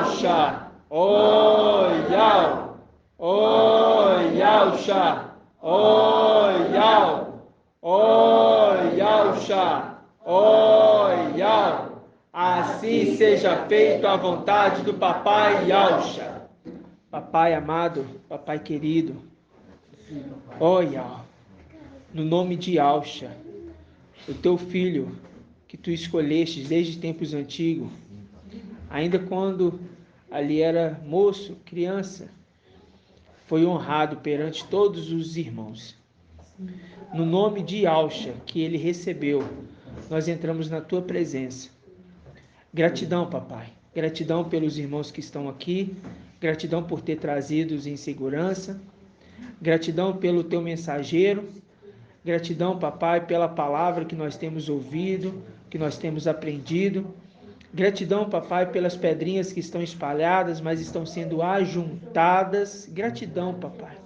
Yausha, O Yau, O Yausha, O Yau, O Yausha, O Yau. Assim seja feito a vontade do Papai Yausha. Papai amado, Papai querido, ó Yau, no nome de Yausha, o teu filho que tu escolheste desde tempos antigos, ainda quando ali era moço, criança, foi honrado perante todos os irmãos. No nome de Yausha que ele recebeu, nós entramos na tua presença. Gratidão, papai. Gratidão pelos irmãos que estão aqui. Gratidão por ter trazido-os em segurança. Gratidão pelo teu mensageiro. Gratidão, papai, pela palavra que nós temos ouvido, que nós temos aprendido. Gratidão, papai, pelas pedrinhas que estão espalhadas, mas estão sendo ajuntadas. Gratidão, papai.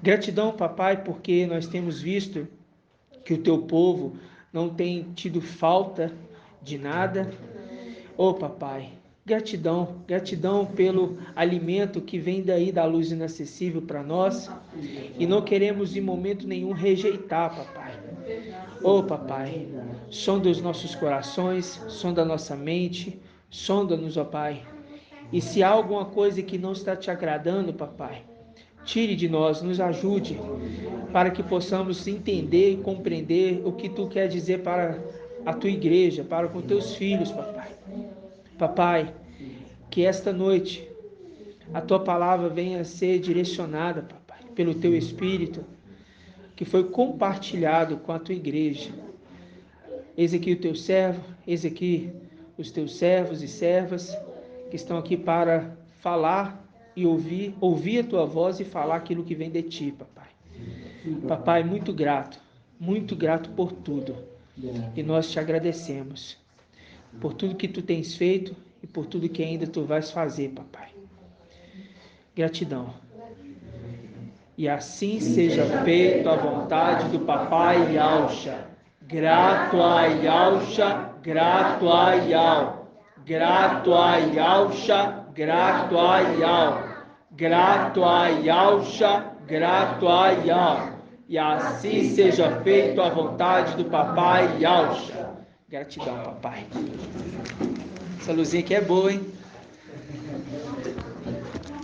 Gratidão, papai, porque nós temos visto que o teu povo não tem tido falta de nada. Oh, papai, gratidão, gratidão pelo alimento que vem daí da luz inacessível para nós, e não queremos em momento nenhum rejeitar, papai. Oh, papai, sonda os nossos corações, sonda a nossa mente, sonda-nos, ó Pai. E se há alguma coisa que não está te agradando, papai, tire de nós, nos ajude, para que possamos entender e compreender o que tu quer dizer para a tua igreja, para com teus filhos, papai. Papai, que esta noite a tua palavra venha a ser direcionada, papai, pelo teu Espírito, que foi compartilhado com a tua igreja. Eis aqui o teu servo, eis aqui os teus servos e servas que estão aqui para falar e ouvir a tua voz e falar aquilo que vem de ti, papai. Papai, muito grato por tudo. E nós te agradecemos por tudo que tu tens feito e por tudo que ainda tu vais fazer, papai. Gratidão. E assim seja feito a vontade do Papai Yausha. Grato a Yausha, grato a Yau. Grato a Yausha, grato a Yau. Grato a Yausha, grato a Yau. E assim seja feito a vontade do Papai Yausha. Gratidão, papai. Essa luzinha aqui é boa, hein?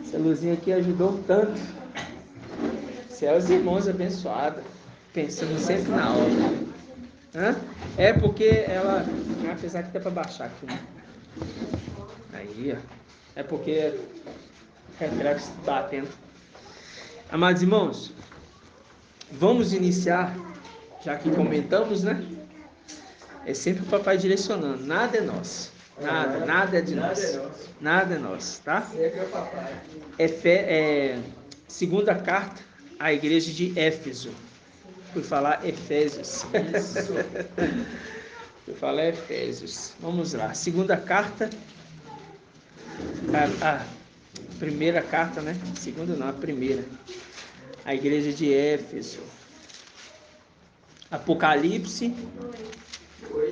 Essa luzinha aqui ajudou tanto. Céus e irmãos abençoados, pensando sempre na obra. É porque ela, apesar que dá para baixar aqui, né? Aí, ó. É porque reflexo batendo. Amados irmãos, vamos iniciar, já que comentamos, né? É sempre o papai direcionando, nada é nosso. Nada é de nós. Nada é nosso, tá? Segunda carta à igreja de Éfeso. Fui falar Efésios. Fui falar Efésios. Vamos lá. Segunda carta. Primeira carta, né? Segunda não, a primeira. A igreja de Éfeso. Apocalipse,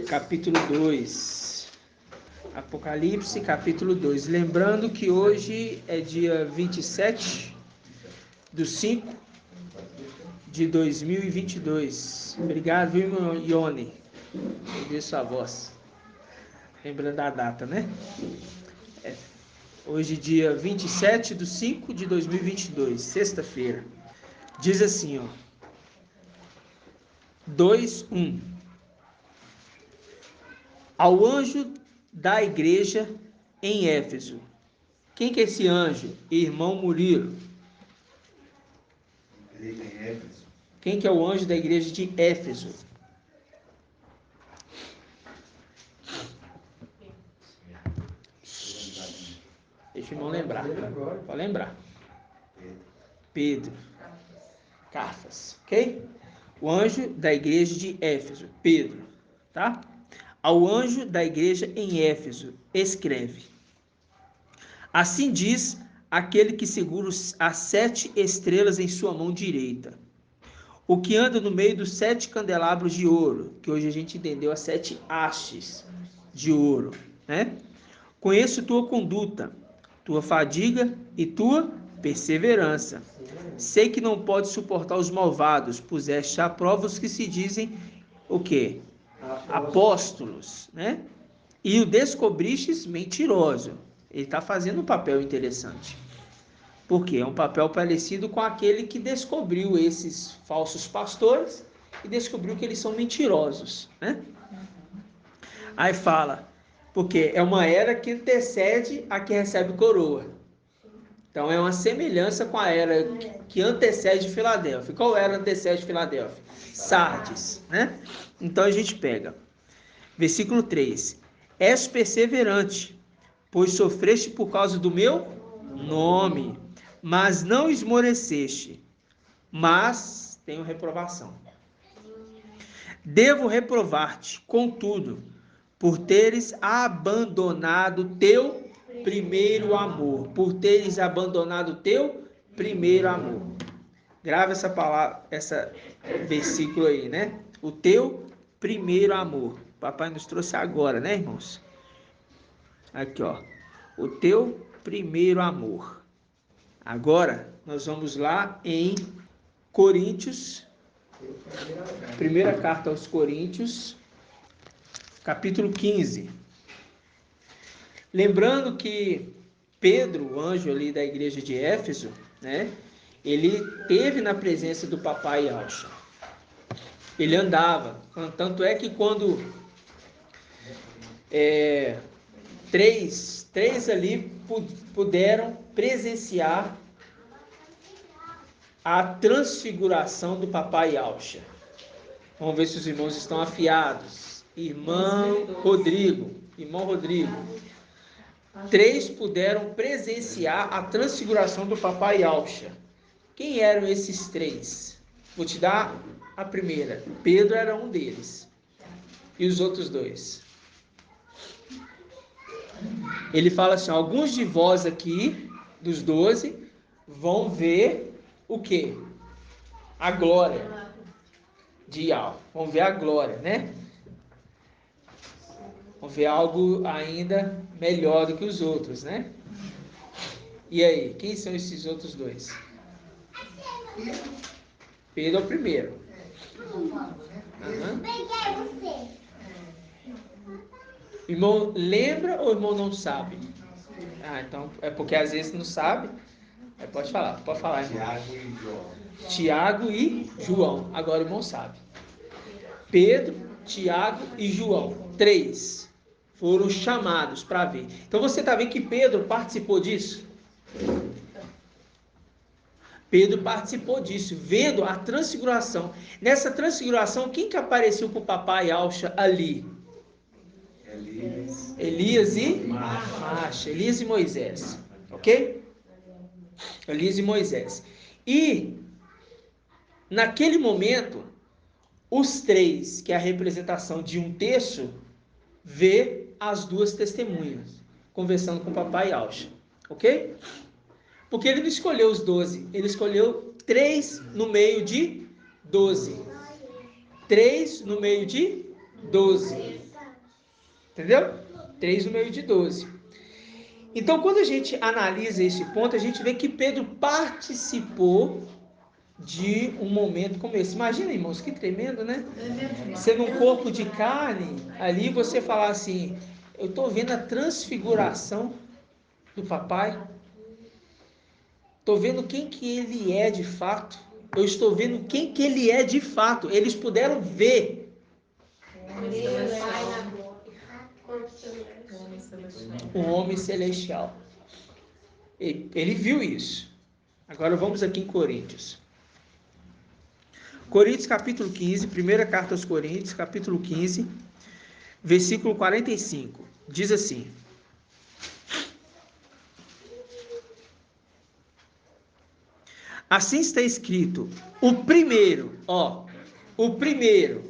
capítulo 2. Apocalipse, capítulo 2. Lembrando que hoje é dia 27/5/2022. Obrigado, viu, meu Ione? Ouvi sua voz. Lembrando da data, né? Hoje, dia 27/5/2022, sexta-feira. Diz assim, ó. 2:1. Ao anjo da igreja em Éfeso. Quem que é esse anjo? Irmão Murilo. Quem que é o anjo da igreja de Éfeso? Deixa o irmão lembrar. Pode lembrar. Pedro. Cafas. Ok? O anjo da igreja de Éfeso. Pedro. Tá? Ao anjo da igreja em Éfeso, escreve: assim diz aquele que segura as 7 estrelas em sua mão direita, o que anda no meio dos 7 candelabros de ouro, que hoje a gente entendeu as 7 hastes de ouro, né? Conheço tua conduta, tua fadiga e tua perseverança. Sei que não pode suportar os malvados, puseste à prova os que se dizem o quê? Apóstolos, né? E o descobristes mentiroso. Ele está fazendo um papel interessante. Por quê? É um papel parecido com aquele que descobriu esses falsos pastores e descobriu que eles são mentirosos, né? Aí fala, porque é uma era que antecede a que recebe coroa. Então é uma semelhança com a era que antecede Filadélfia. Qual era antecede Filadélfia? Sardes, né? Então a gente pega, versículo 3. És perseverante, pois sofreste por causa do meu nome, mas não esmoreceste, mas tenho reprovação. Devo reprovar-te, contudo, por teres abandonado teu primeiro amor. Por teres abandonado teu primeiro amor. Grava essa palavra, essa versículo aí, né? O teu primeiro amor. Papai nos trouxe agora, né, irmãos? Aqui, ó. O teu primeiro amor. Agora, nós vamos lá em Coríntios. Primeira carta aos Coríntios, capítulo 15. Lembrando que Pedro, o anjo ali da igreja de Éfeso, né? Ele teve na presença do papai Yahshua. Ele andava. Tanto é que quando três ali puderam presenciar a transfiguração do papai Yahshua. Vamos ver se os irmãos estão afiados. Irmão Rodrigo. 3 puderam presenciar a transfiguração do papai Yahshua. Quem eram esses 3? Vou te dar a primeira. Pedro era um deles. E os outros 2? Ele fala assim, alguns de vós aqui, dos 12, vão ver o quê? A glória de Yahweh. Vão ver a glória, né? Vão ver algo ainda melhor do que os outros, né? E aí, quem são esses outros 2? Pedro é o primeiro. Irmão, lembra ou irmão não sabe? Ah, então é porque às vezes não sabe. Pode falar, irmão. Tiago e João. Agora o irmão sabe. Pedro, Tiago e João. 3 foram chamados para ver. Então você está vendo que Pedro participou disso? Pedro participou disso, vendo a transfiguração. Nessa transfiguração, quem que apareceu para o papai Yahshua ali? Elias e Macha. Elias e Moisés. Ok? Elias e Moisés. E, naquele momento, os 3, que é a representação de 1/3, vê as 2 testemunhas, conversando com o papai Yahshua. Ok? Porque ele não escolheu os 12, ele escolheu 3 no meio de 12. 3 no meio de 12. Entendeu? 3 no meio de 12. Então, quando a gente analisa esse ponto, a gente vê que Pedro participou de um momento como esse. Imagina, irmãos, que tremendo, né? Você num corpo de carne, ali você falar assim, eu estou vendo a transfiguração do papai. Estou vendo quem que ele é de fato. Eu estou vendo quem que ele é de fato. Eles puderam ver. Um homem celestial. Ele viu isso. Agora vamos aqui em Coríntios. Coríntios capítulo 15, primeira carta aos Coríntios, capítulo 15, versículo 45. Diz assim: assim está escrito, o primeiro amor, o primeiro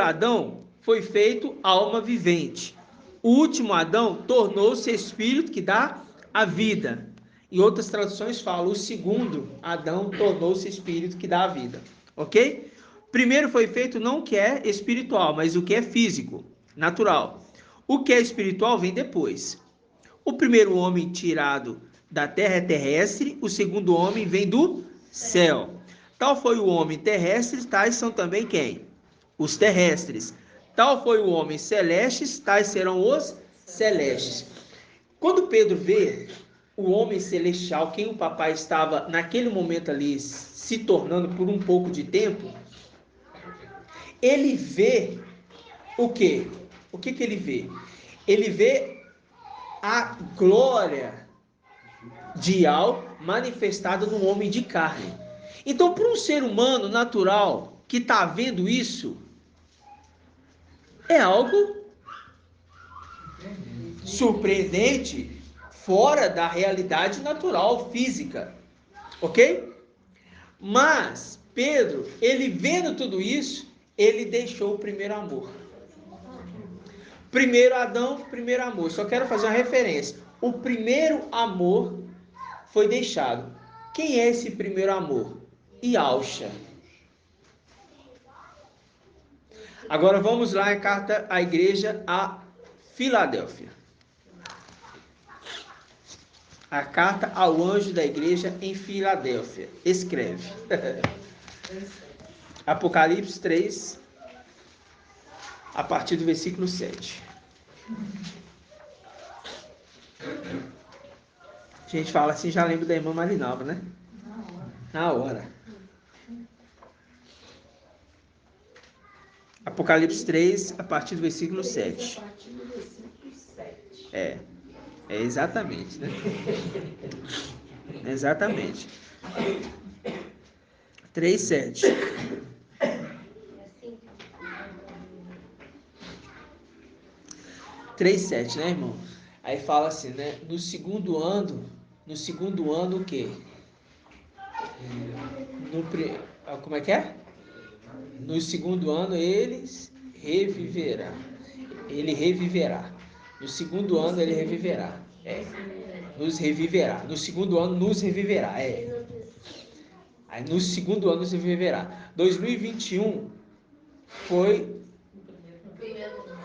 Adão foi feito alma vivente, o último Adão tornou-se espírito que dá a vida. Em outras traduções falam, o segundo Adão tornou-se espírito que dá a vida, ok? Primeiro foi feito não o que é espiritual, mas o que é físico, natural. O que é espiritual vem depois. O primeiro homem tirado da terra é terrestre, o segundo homem vem do céu. Tal foi o homem terrestre, tais são também quem? Os terrestres. Tal foi o homem celestes, tais serão os celestes. Quando Pedro vê o homem celestial, quem o papai estava naquele momento ali se tornando por um pouco de tempo, ele vê o quê? O que que ele vê? Ele vê a glória de Yahweh manifestada no homem de carne. Então, para um ser humano natural que está vendo isso, é algo surpreendente, fora da realidade natural, física, ok? Mas Pedro, ele vendo tudo isso, ele deixou o primeiro amor. Primeiro Adão, primeiro amor. Só quero fazer uma referência. O primeiro amor foi deixado. Quem é esse primeiro amor? Yahusha. Agora vamos lá em carta à igreja a Filadélfia. A carta ao anjo da igreja em Filadélfia. Escreve. Apocalipse 3, a partir do versículo 7. A gente fala assim, já lembra da irmã Marinalva, né? Na hora. Apocalipse 3, a partir do versículo 7. É exatamente, né? Exatamente. 3, 7. 3, 7, né, irmão? Aí fala assim, né? No segundo ano o quê? Como é que é? No segundo ano eles reviverá. Ele reviverá. No segundo ano ele reviverá. Nos reviverá. No segundo ano nos reviverá. Aí no segundo ano nos reviverá. 2021 foi...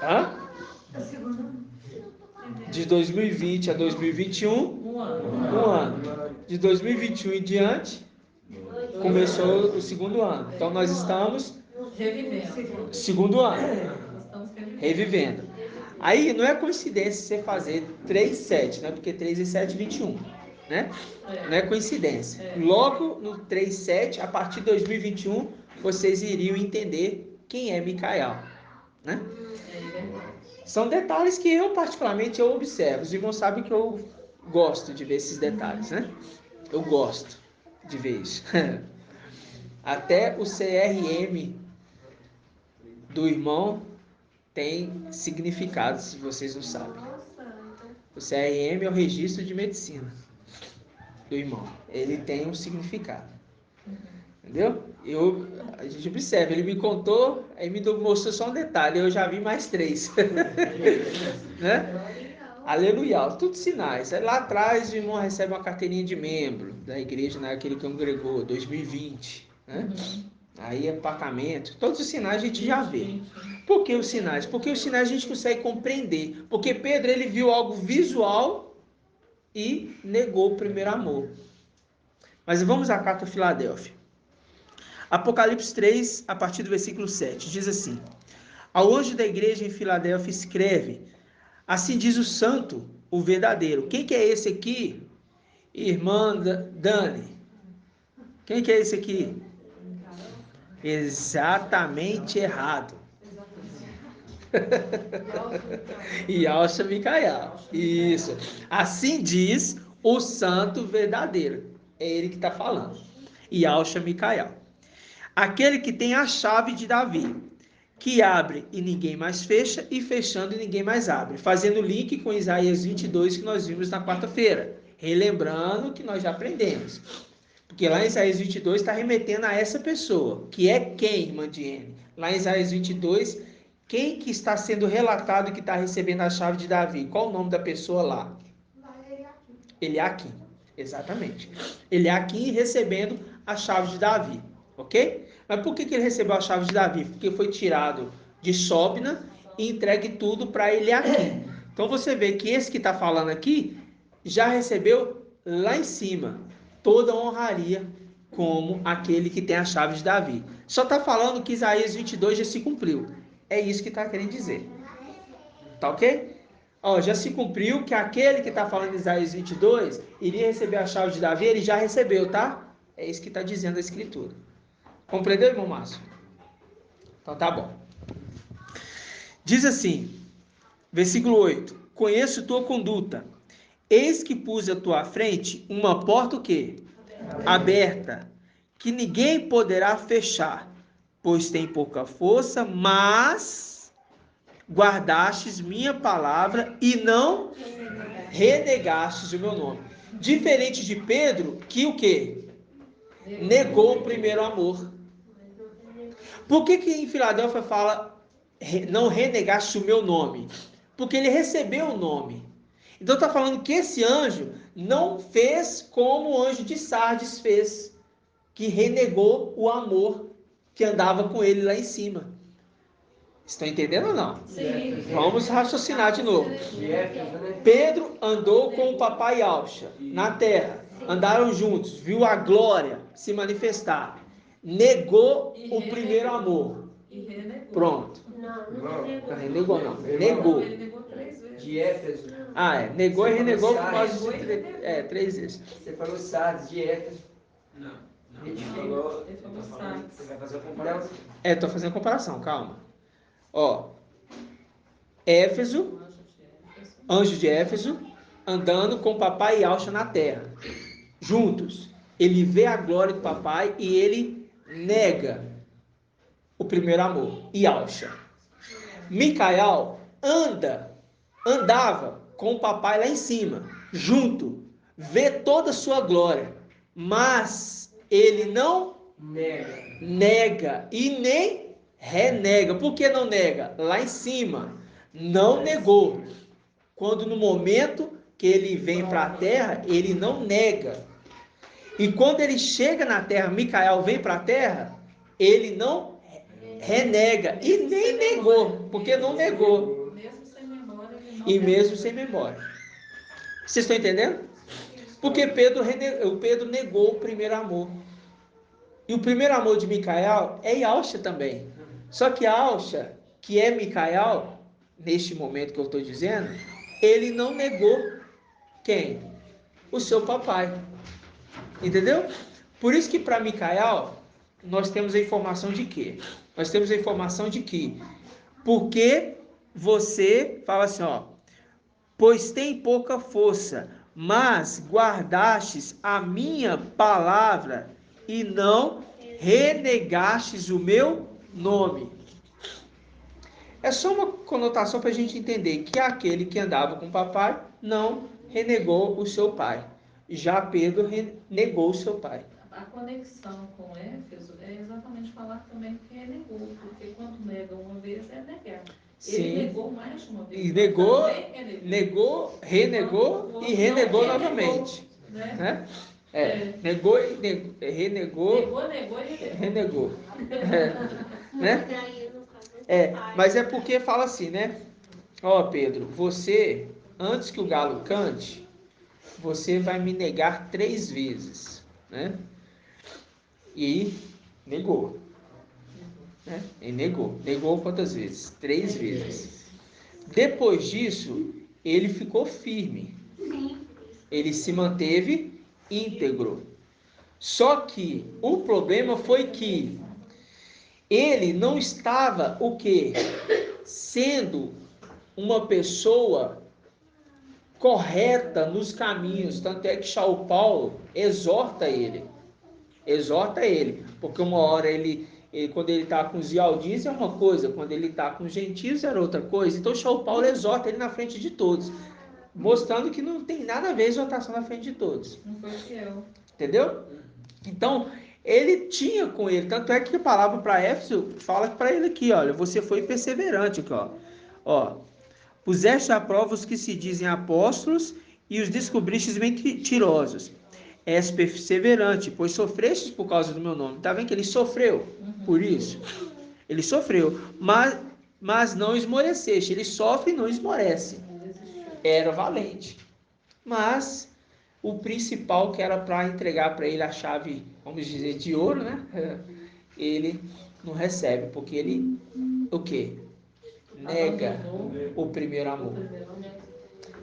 Hã? De 2020 a 2021, um ano. De 2021 em diante, começou o segundo ano. Então nós estamos segundo ano, revivendo. Aí não é coincidência você fazer 3, 7, né? Porque 3 e 7, 21, né? Não é coincidência. Logo no 3, 7, a partir de 2021, vocês iriam entender quem é Micael, né? São detalhes que eu particularmente observo. Os irmãos sabem que eu gosto de ver esses detalhes, né? Eu gosto de ver isso. Até o CRM do irmão tem significado, se vocês não sabem. O CRM é o registro de medicina do irmão. Ele tem um significado. Entendeu? A gente observa, ele me contou, aí me mostrou só um detalhe, eu já vi mais 3. Né? Aleluia, tudo sinais. Aí lá atrás o irmão recebe uma carteirinha de membro da igreja naquele que congregou, 2020. Né? Aí apartamento, todos os sinais a gente já vê. Por que os sinais? Porque os sinais a gente consegue compreender. Porque Pedro, ele viu algo visual e negou o primeiro amor. Mas vamos à carta a Filadélfia. Apocalipse 3, a partir do versículo 7, diz assim: Ao anjo da igreja em Filadélfia escreve: Assim diz o santo, o verdadeiro. Quem que é esse aqui? Irmã Dani. Quem que é esse aqui? Exatamente errado. Yahusha Micael. Isso. Assim diz o santo verdadeiro. É ele que está falando. Yahusha Micael. Aquele que tem a chave de Davi, que abre e ninguém mais fecha, e fechando e ninguém mais abre. Fazendo link com Isaías 22 que nós vimos na quarta-feira. Relembrando que nós já aprendemos. Porque lá em Isaías 22 está remetendo a essa pessoa. Que é quem, irmã Diene? Lá em Isaías 22, quem que está sendo relatado que está recebendo a chave de Davi? Qual o nome da pessoa lá? Eliaquim. Exatamente. Eliaquim recebendo a chave de Davi. Ok? Mas por que ele recebeu a chave de Davi? Porque foi tirado de Sóbina e entregue tudo para Eliaquim. Então você vê que esse que está falando aqui já recebeu lá em cima toda a honraria como aquele que tem a chave de Davi. Só está falando que Isaías 22 já se cumpriu. É isso que está querendo dizer. Tá ok? Ó, já se cumpriu que aquele que está falando em Isaías 22 iria receber a chave de Davi, ele já recebeu, tá? É isso que está dizendo a Escritura. Compreendeu, irmão Márcio? Então tá bom. Diz assim, versículo 8: Conheço tua conduta. Eis que pus à tua frente uma porta o quê? Aberta, que ninguém poderá fechar, pois tem pouca força, mas guardastes minha palavra e não renegastes o meu nome. Diferente de Pedro, que o quê? Negou o primeiro amor. Por que em Filadélfia fala não renegaste o meu nome? Porque ele recebeu o nome. Então está falando que esse anjo não fez como o anjo de Sardes fez, que renegou o amor que andava com ele lá em cima. Estão entendendo ou não? Sim. Vamos raciocinar de novo. Pedro andou com o papai Alcha na terra. Andaram juntos, viu a glória se manifestar. Negou o primeiro amor. Pronto. Não renegou, não. Negou. Ele negou 3 vezes. De Éfeso. Ah, é. Negou e renegou por causa Negou e de renegou. 3 vezes. Você falou Sardes, de Éfeso. Não. Ele falou. Ele falou Tá falando Sardes. que você vai fazer a comparação. Tô fazendo comparação, calma. Ó, Éfeso, anjo de Éfeso, andando com papai e Alcha na terra. Juntos. Ele vê a glória do papai e ele nega o primeiro amor. E Alcha. Micael andava com o papai lá em cima, junto, vê toda a sua glória, mas ele não nega e nem renega. Por que não nega? Lá em cima, não negou. Quando no momento que ele vem para a terra, ele não nega. E quando ele chega na terra, Micael vem para a terra, ele não renega e nem negou, porque não negou. Mesmo sem memória, ele não E mesmo sem memória. Vocês estão entendendo? Porque o Pedro negou o primeiro amor. E o primeiro amor de Micael é Alcha também. Só que Alcha, que é Micael, neste momento que eu estou dizendo, ele não negou quem? O seu papai. Entendeu? Por isso que para Micael, nós temos a informação de quê? Nós temos a informação de que, porque você fala assim, ó, pois tem pouca força, mas guardastes a minha palavra e não renegastes o meu nome. É só uma conotação para a gente entender que aquele que andava com o papai não renegou o seu pai. Já Pedro renegou o seu pai. A conexão com Éfeso é exatamente falar também que renegou, porque quando nega uma vez é negar. Sim. Ele negou mais de uma vez. E negou, renegou. renegou e renegou novamente. Né? Negou e renegou. Negou e Renegou. Né? Mas é porque fala assim, né? Ó, Pedro, você, antes que o galo cante, você vai me negar 3 vezes, né? E negou. Né? E negou quantas vezes? 3 vezes. Depois disso, ele ficou firme. Ele se manteve íntegro. Só que o problema foi que ele não estava o quê? Sendo uma pessoa correta nos caminhos. Tanto é que São Paulo exorta ele, porque uma hora ele quando ele está com os ialdins é uma coisa, quando ele está com os gentios era outra coisa. Então São Paulo exorta ele na frente de todos, mostrando que não tem nada a ver a exortação na frente de todos. Não foi fiel. Entendeu? Então, ele tinha com ele, tanto é que a palavra para Éfeso fala para ele aqui, olha, você foi perseverante aqui, ó. Puseste à prova os que se dizem apóstolos e os descobristes mentirosos. és perseverante, pois sofrestes por causa do meu nome. Está vendo que ele sofreu por isso? Ele sofreu, mas não esmoreceste. Ele sofre e não esmorece. Era valente. Mas o principal, que era para entregar para ele a chave, vamos dizer, de ouro, né? Ele não recebe, porque ele, o quê? Nega o primeiro amor.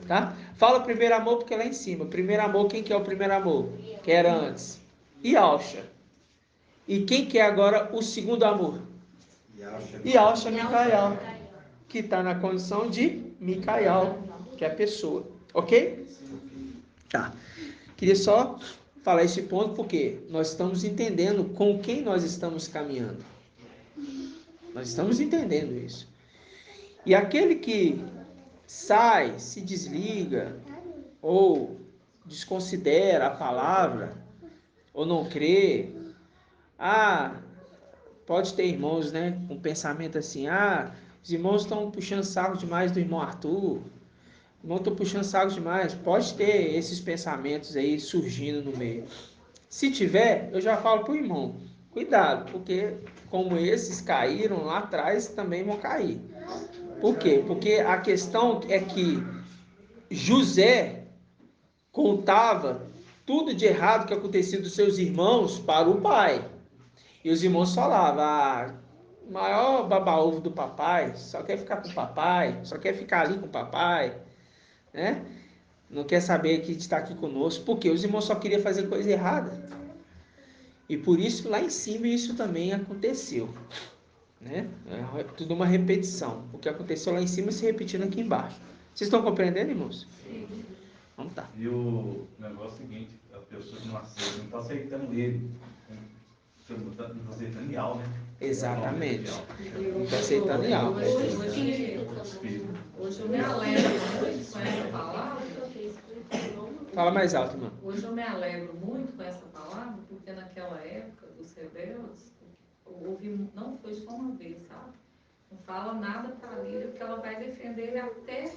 Tá? Fala primeiro amor porque é lá em cima. Primeiro amor, quem que é o primeiro amor? Que era antes. Yalcha. E quem que é agora o segundo amor? Yalcha Micael, que está na condição de Micael, que é a pessoa. Ok? Tá. Queria só falar esse ponto porque nós estamos entendendo com quem nós estamos caminhando. Nós estamos entendendo isso. E aquele que sai, se desliga, ou desconsidera a palavra, ou não crê, pode ter irmãos, né, com pensamento assim, os irmãos estão puxando saco demais do irmão Arthur, não estou puxando saco demais. Pode ter esses pensamentos aí surgindo no meio. Se tiver, eu já falo para o irmão, cuidado, porque como esses caíram lá atrás, também vão cair. Por quê? Porque a questão é que José contava tudo de errado que acontecia dos seus irmãos para o pai. E os irmãos falavam, o maior baba-ovo do papai, só quer ficar com o papai, só quer ficar ali com o papai, né? Não quer saber que está aqui conosco, porque os irmãos só queriam fazer coisa errada. E por isso, lá em cima, isso também aconteceu. Né? É tudo uma repetição. O que aconteceu lá em cima se repetindo aqui embaixo. Vocês estão compreendendo, irmãos? Sim. Vamos tá. E o negócio é o seguinte, a pessoa que não está aceitando ele. Você não está aceitando Ial, né? Exatamente. Não está aceitando Ial. Hoje eu me alegro muito com essa palavra. Fala mais alto, irmão. Hoje eu me alegro muito com essa palavra, porque naquela época dos rebeldes, não foi só uma vez, sabe? Não fala nada para a Lídia, porque ela vai defender ele até,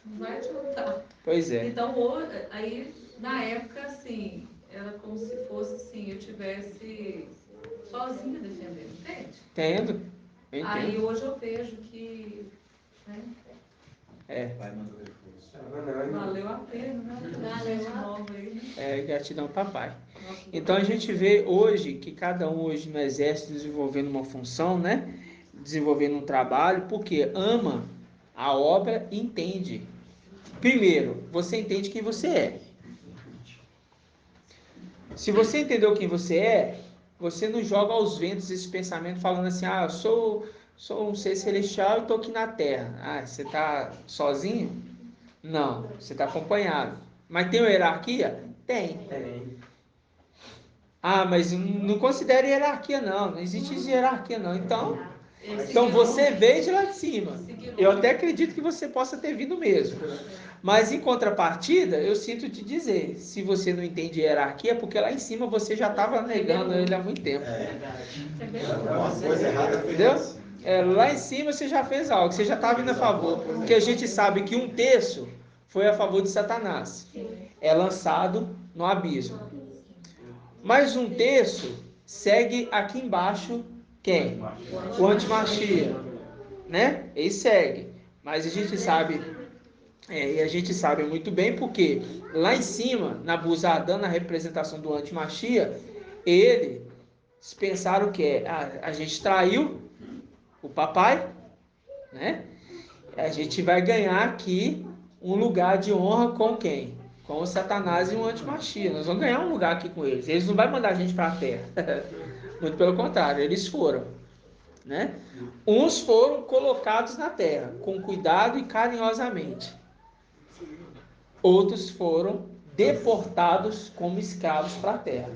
não vai adiantar. Pois é. Então, hoje, aí, na época, assim, era como se fosse assim, eu tivesse sozinha defendendo, entende? Entendo. Eu Aí entendo. hoje eu vejo que, né, valeu a pena, né? Gente nova aí, né? Gratidão, papai. Nossa, Então a gente vê hoje que cada um hoje no exército desenvolvendo uma função, né? Desenvolvendo um trabalho, porque ama a obra e entende. Primeiro, você entende quem você é. Se você entendeu quem você é, você não joga aos ventos esse pensamento falando assim, eu sou um ser celestial e estou aqui na terra. Você está sozinho? Não, você está acompanhado. Mas tem uma hierarquia? Tem. Mas não considera hierarquia não existe hierarquia não. Então você veio de lá de cima. Eu até acredito que você possa ter vindo mesmo. Mas em contrapartida, eu sinto te dizer, se você não entende hierarquia, porque lá em cima você já estava negando ele há muito tempo. Uma coisa errada. Entendeu? Lá em cima você já fez algo, você já está vindo a favor. Porque a gente sabe que 1/3 foi a favor de Satanás. É lançado no abismo. Mas 1/3 segue aqui embaixo quem? O antimachia, né? Ele segue. Mas a gente sabe, e a gente sabe muito bem porque lá em cima, na Buzadã, na representação do antimachia, eles pensaram que a gente traiu o papai, né? A gente vai ganhar aqui um lugar de honra com quem? Com o Satanás e o antimachia. Nós vamos ganhar um lugar aqui com eles. Eles não vão mandar a gente para a terra. Muito pelo contrário, eles foram. Né? Uns foram colocados na terra, com cuidado e carinhosamente. Outros foram deportados como escravos para a terra,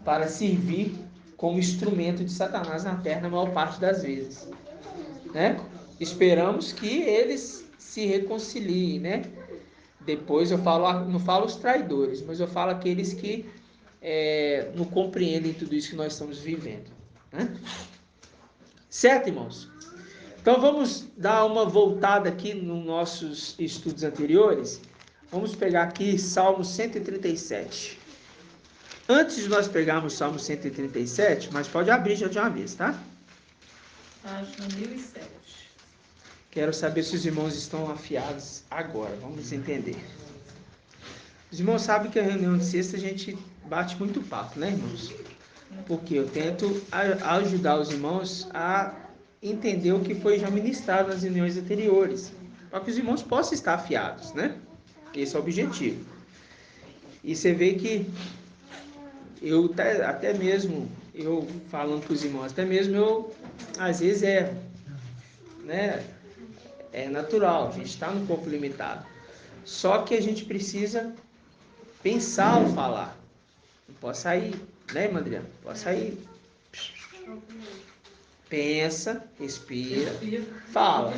para servir como instrumento de Satanás na terra na maior parte das vezes. Né? Esperamos que eles se reconciliem, né? Depois não falo os traidores, mas eu falo aqueles que não compreendem tudo isso que nós estamos vivendo. Né? Certo, irmãos? Então vamos dar uma voltada aqui nos nossos estudos anteriores. Vamos pegar aqui Salmo 137. Antes de nós pegarmos o Salmo 137, mas pode abrir já de uma vez, tá? Página 1007. Quero saber se os irmãos estão afiados agora. Vamos entender. Os irmãos sabem que a reunião de sexta a gente bate muito papo, né, irmãos? Porque eu tento ajudar os irmãos a entender o que foi já ministrado nas reuniões anteriores, para que os irmãos possam estar afiados, né? Esse é o objetivo. E você vê que eu até mesmo, eu falando para os irmãos, até mesmo eu às vezes erro, né? É natural, a gente está num corpo limitado. Só que a gente precisa pensar ao falar. Não pode sair, né, irmã Adriana? Pode sair. Pensa, respira, fala.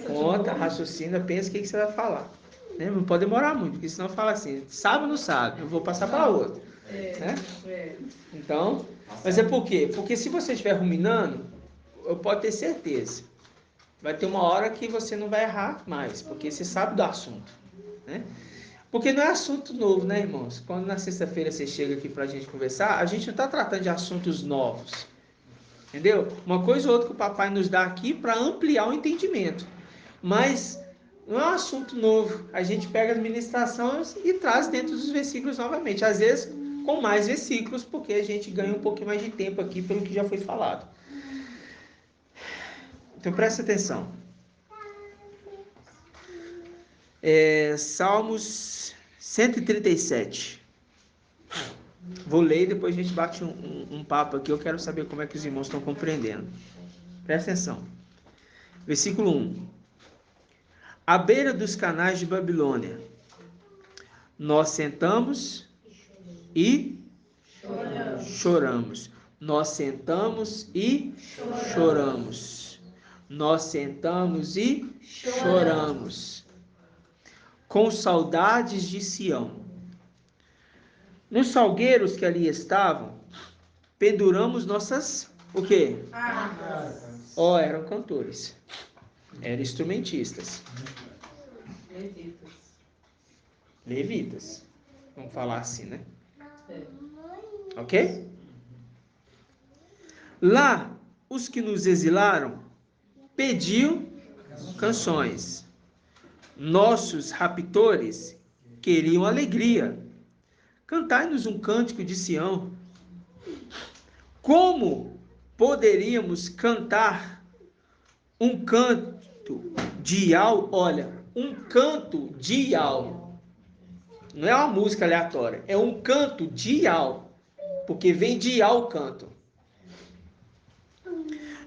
Conta, raciocina, pensa o que você vai falar. Né? Não pode demorar muito, porque senão fala assim, sabe ou não sabe? Eu vou passar para outro. Né? Então, mas é por quê? Porque se você estiver ruminando, eu posso ter certeza, vai ter uma hora que você não vai errar mais, porque você sabe do assunto. Né? Porque não é assunto novo, né, irmãos? Quando na sexta-feira você chega aqui para a gente conversar, a gente não está tratando de assuntos novos. Entendeu? Uma coisa ou outra que o papai nos dá aqui para ampliar o entendimento. Mas não é um assunto novo. A gente pega as ministrações e traz dentro dos versículos novamente. Às vezes com mais versículos, porque a gente ganha um pouquinho mais de tempo aqui pelo que já foi falado. Então presta atenção. Salmos 137. Vou ler e depois a gente bate um papo aqui. Eu quero saber como é que os irmãos estão compreendendo. Presta atenção. Versículo 1. À beira dos canais de Babilônia, nós sentamos e choramos. Nós sentamos e choramos. Nós sentamos e choramos. Com saudades de Sião. Nos salgueiros que ali estavam, penduramos nossas, o quê? Eram cantores. Eram instrumentistas. Levitas. Vamos falar assim, né? Ok? Lá, os que nos exilaram pediam canções. Nossos raptores queriam alegria. Cantai-nos um cântico de Sião. Como poderíamos cantar um canto de Ial? Olha, um canto de Ial. Não é uma música aleatória, é um canto de Ial. Porque vem de Ial o canto.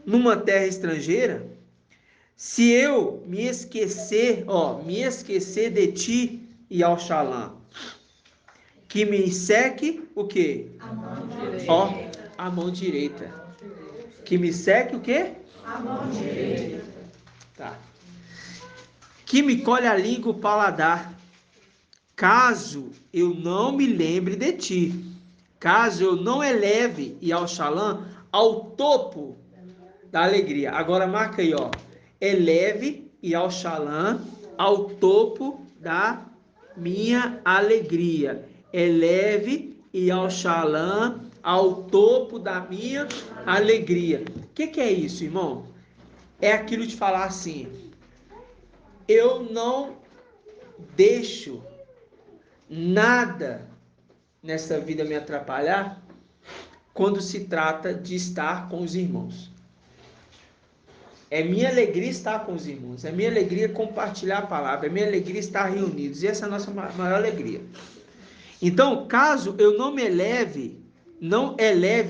Numa terra estrangeira, se eu me esquecer de ti, Ial-Shalom, que me seque o quê? A mão direita. A mão direita. Que me seque o quê? A mão direita. Tá. Que me colhe a língua o paladar, caso eu não me lembre de ti, caso eu não eleve Ial-Shalom ao topo da alegria. Agora marca aí, ó. Eleve Ial-Shalom ao topo da minha alegria. Eleve Ial-Shalom ao topo da minha alegria. O que é isso, irmão? É aquilo de falar assim: eu não deixo nada nessa vida me atrapalhar quando se trata de estar com os irmãos. É minha alegria estar com os irmãos, é minha alegria compartilhar a palavra, é minha alegria estar reunidos, e essa é a nossa maior alegria. Então, caso eu não eleve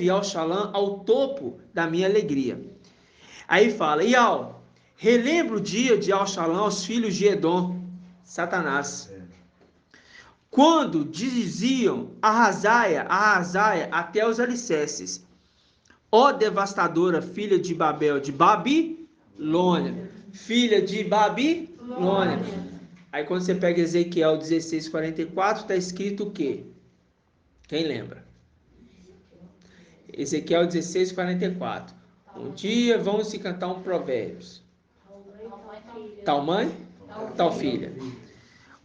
Ial-Shalom ao topo da minha alegria. Aí fala, Ial, relembra o dia de Ial-Shalom aos filhos de Edom, Satanás. Quando diziam, arrasaia até os alicerces. Ó devastadora filha de Babel, de Babilônia. Filha de Babilônia. Aí quando você pega Ezequiel 16:44, está escrito o quê? Quem lembra? Ezequiel 16:44. Um dia vão se cantar um provérbios. Tal mãe, tal filha.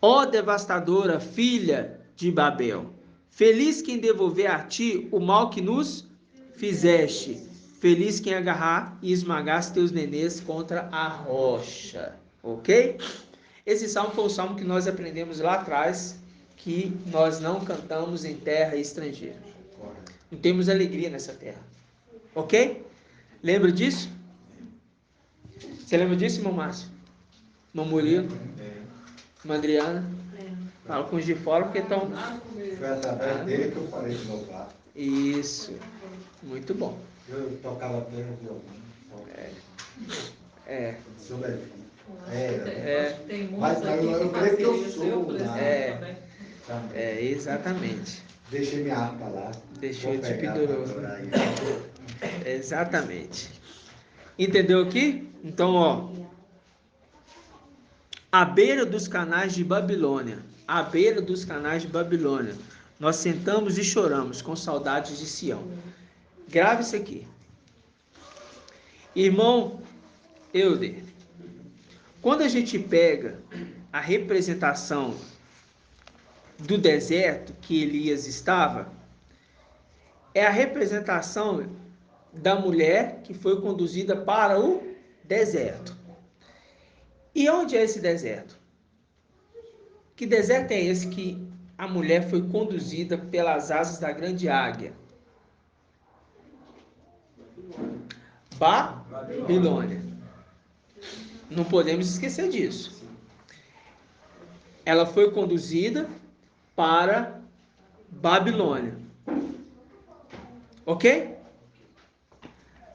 Ó devastadora filha de Babel. Feliz quem devolver a ti o mal que nos fizeste. Feliz quem agarrar e esmagar os teus nenês contra a rocha. Ok? Esse salmo foi um salmo que nós aprendemos lá atrás, que nós não cantamos em terra estrangeira. Não temos alegria nessa terra. Ok? Lembra disso? Você lembra disso, irmão Márcio? Irmão Murilo? Irmã Adriana? Fala com os de fora porque estão... Foi através dele que eu falei de novo lá. Isso. Muito bom. Eu tocava apenas violão. Seu Levi. Tem Mas muitos aqui eu que creio que eu fazem isso, eu sou, precisava né? também. Exatamente. Deixei minha harpa lá. Deixou Vou de pegar pendurou. pra adorar ele. Exatamente. Entendeu aqui? Então, ó. À beira dos canais de Babilônia. À beira dos canais de Babilônia. Nós sentamos e choramos com saudades de Sião. Grave isso aqui. Irmão Euder, quando a gente pega a representação do deserto que Elias estava, é a representação da mulher que foi conduzida para o deserto. E onde é esse deserto? Que deserto é esse que a mulher foi conduzida pelas asas da grande águia? Babilônia. Não podemos esquecer disso. Ela foi conduzida para Babilônia. Ok?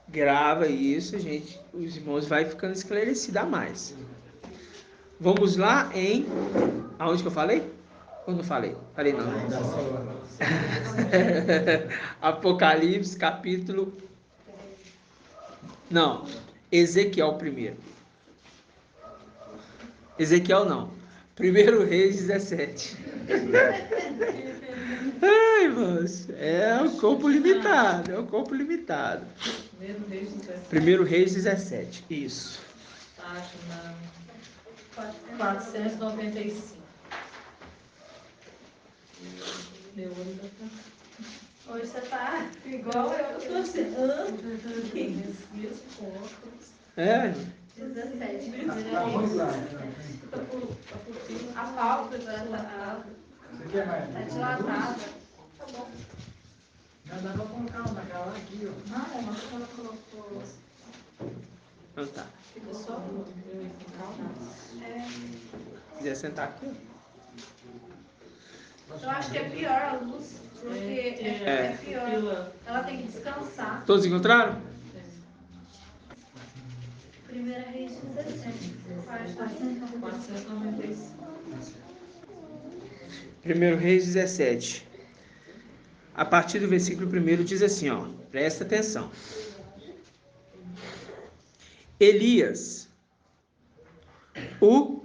Grava isso, gente. Os irmãos vai ficando esclarecido a mais. Vamos lá em... Aonde que eu falei? Ou não falei? Falei não. Apocalipse, capítulo... Não. Ezequiel primeiro. Ezequiel não. 1 Reis 17. Ai, irmãos. É o corpo limitado. É o corpo limitado. 1 Reis 17. Isso. Página 495. Hoje você tá igual eu tô assim. É. 17. Vamos lá. A pálpebra tá dilatada. Tá bom. Não dá pra colocar uma daquela lá aqui, ó. Não, mas ela colocou. Então tá. Fica só Se quiser sentar aqui, ó. Eu acho que é pior a luz, porque é pior. Ela tem que descansar. Todos encontraram? Primeira Reis 17. 495. 1 Reis 17. A partir do versículo 1 diz assim, ó. Presta atenção. Elias, o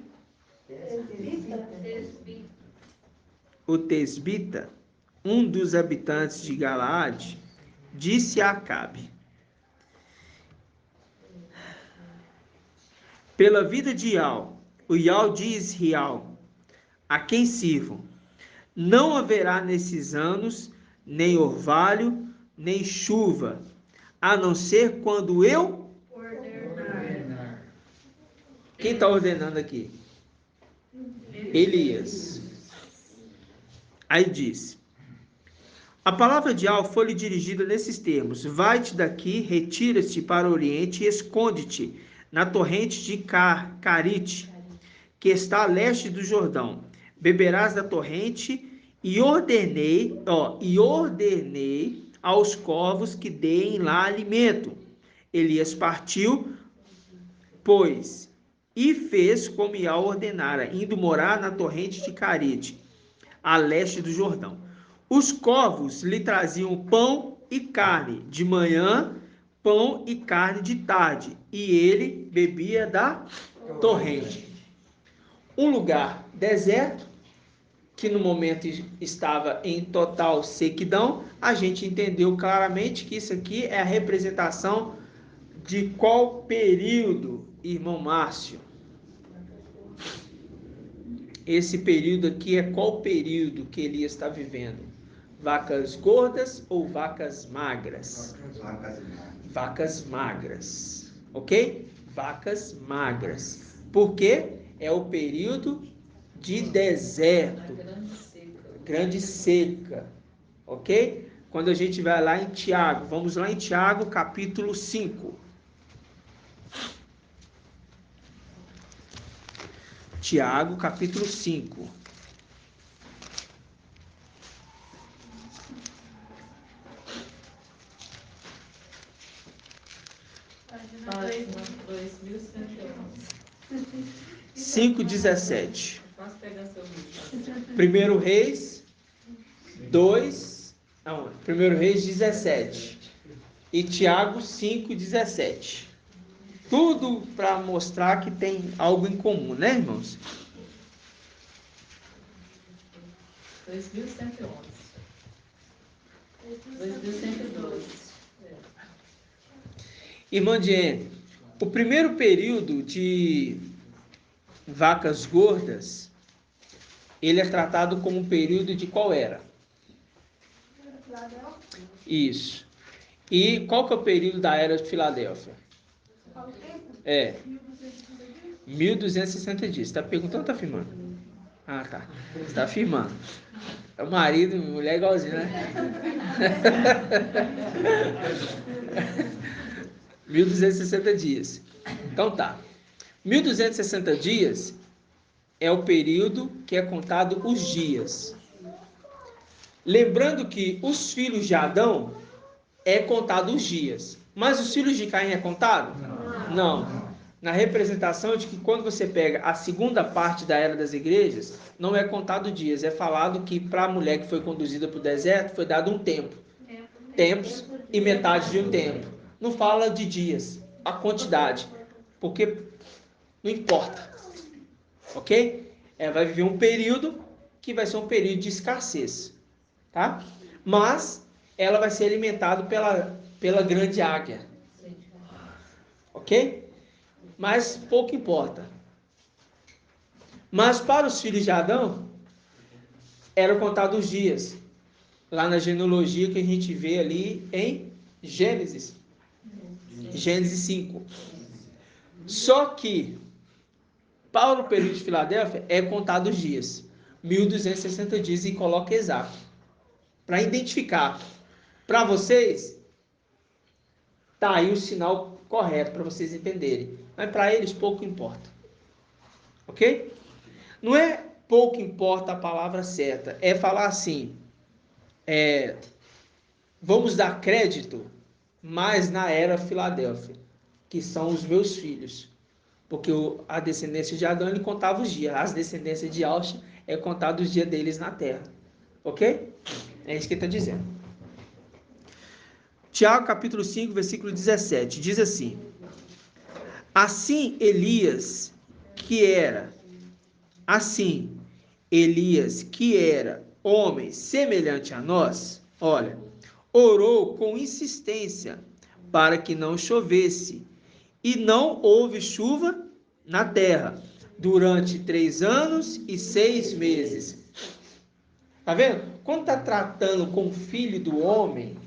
Tesbita, um dos habitantes de Galaade, disse a Acabe: pela vida de Ial, o Ial de Israel, a quem sirvo, não haverá nesses anos nem orvalho, nem chuva, a não ser quando eu Ordenar. Quem está ordenando aqui? Elias. Aí diz: a palavra de Al foi-lhe dirigida nesses termos: vai-te daqui, retira-te para o oriente e esconde-te na torrente de Carite, que está a leste do Jordão. Beberás da torrente e ordenei aos corvos que deem lá alimento. Elias partiu, pois, e fez como Ial ordenara, indo morar na torrente de Carite, a leste do Jordão. Os corvos lhe traziam pão e carne de manhã, pão e carne de tarde, e ele bebia da torrente. Um lugar deserto, que no momento estava em total sequidão. A gente entendeu claramente que isso aqui é a representação de qual período, irmão Márcio? Esse período aqui é qual período que Elias está vivendo? Vacas gordas ou vacas magras? Vacas Vacas magras, ok? Vacas magras. Porque é o período de deserto, grande seca, ok? Quando a gente vai lá em Tiago, vamos lá em Tiago, capítulo 5. Tiago, capítulo 5. Página 2111. 5:17. Posso pegar seu livro? 1 Reis 2, não, 1 Reis 17 e Tiago 5:17. Tudo para mostrar que tem algo em comum, né, irmãos? 2111. 2112. Irmã Diene, o primeiro período de vacas gordas, ele é tratado como um período de qual era? Isso. E qual que é o período da era de Filadélfia? É. 1260 dias. Você está perguntando ou está afirmando? Ah, tá. Você está afirmando. É o marido, mulher igualzinho, né? 1260 dias. Então tá. 1260 dias é o período que é contado os dias. Lembrando que os filhos de Adão é contado os dias. Mas os filhos de Caim é contado? Não. Na representação de que quando você pega a segunda parte da era das igrejas, não é contado dias. É falado que para a mulher que foi conduzida para o deserto foi dado um tempo. Tempos e metade de um tempo. Não fala de dias, a quantidade. Porque não importa. Ok? Vai viver um período que vai ser um período de escassez. Tá? Mas ela vai ser alimentada pela grande águia. Ok? Mas pouco importa. Mas para os filhos de Adão, eram contados os dias. Lá na genealogia que a gente vê ali em Gênesis. Gênesis 5. Só que, para o período de Filadélfia, é contado os dias. 1260 dias e coloca exato. Para identificar. Para vocês, tá aí o sinal correto para vocês entenderem. Mas para eles pouco importa. Ok? Não é pouco importa a palavra certa. É falar assim, vamos dar crédito mais na era Filadélfia, que são os meus filhos. Porque a descendência de Adão, ele contava os dias. As descendências de Auxa é contado os dias deles na terra. Ok? É isso que ele está dizendo. Tiago, capítulo 5, versículo 17. Diz assim: Assim Elias, que era homem semelhante a nós, olha, orou com insistência para que não chovesse, e não houve chuva na terra durante 3 anos e 6 meses. Tá vendo? Quando está tratando com o filho do homem,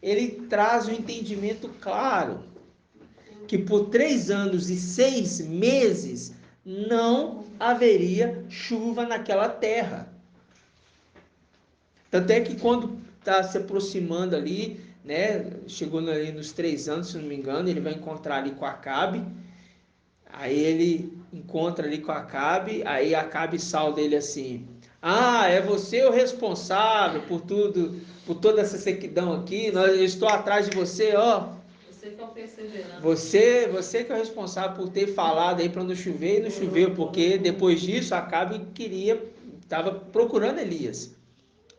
ele traz um entendimento claro que por 3 anos e 6 meses não haveria chuva naquela terra. Tanto é que quando está se aproximando ali, né, chegando ali nos 3 anos, se não me engano, ele vai encontrar ali com Acabe. Aí ele encontra ali com Acabe, aí Acabe salda ele assim: é você o responsável por tudo, por toda essa sequidão aqui, eu estou atrás de você, ó. Você que é o perseverante. Você que é o responsável por ter falado aí para não chover e não choveu, porque depois disso Acabe estava procurando Elias,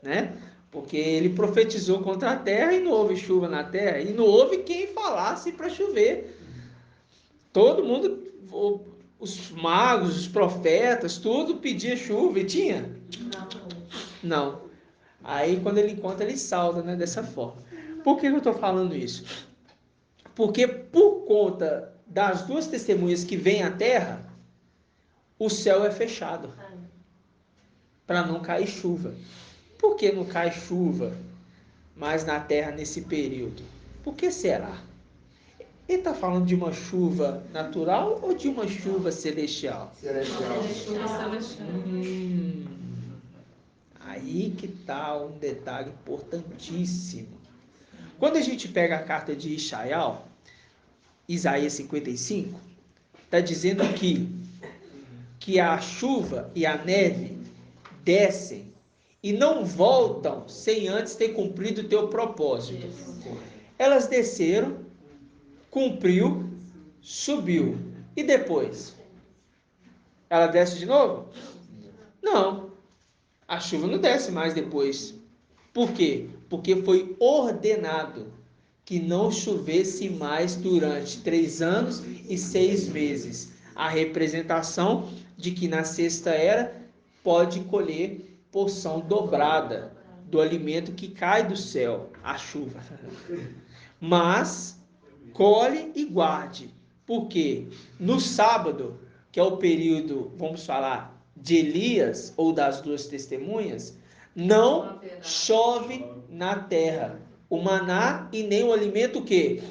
né? Porque ele profetizou contra a terra e não houve chuva na terra, e não houve quem falasse para chover. Todo mundo, os magos, os profetas, tudo pedia chuva e tinha? Não. Aí quando ele encontra, ele salda, né, dessa forma. Por que eu estou falando isso? Porque por conta das 2 testemunhas que vêm à terra, o céu é fechado para não cair chuva. Por que não cai chuva mais na terra nesse período? Por que será? Ele está falando de uma chuva natural ou de uma chuva celestial? Celestial. Aí que está um detalhe importantíssimo. Quando a gente pega a carta de Isaías 55, está dizendo que a chuva e a neve descem e não voltam sem antes ter cumprido o teu propósito. Elas desceram, cumpriu, subiu. E depois? Ela desce de novo? Não. A chuva não desce mais depois. Por quê? Porque foi ordenado que não chovesse mais durante 3 anos e 6 meses. A representação de que na sexta era pode colher porção dobrada do alimento que cai do céu, a chuva. Mas colhe e guarde. Porque no sábado, que é o período, vamos falar, de Elias ou das 2 testemunhas, não chove na terra o maná e nem o alimento que?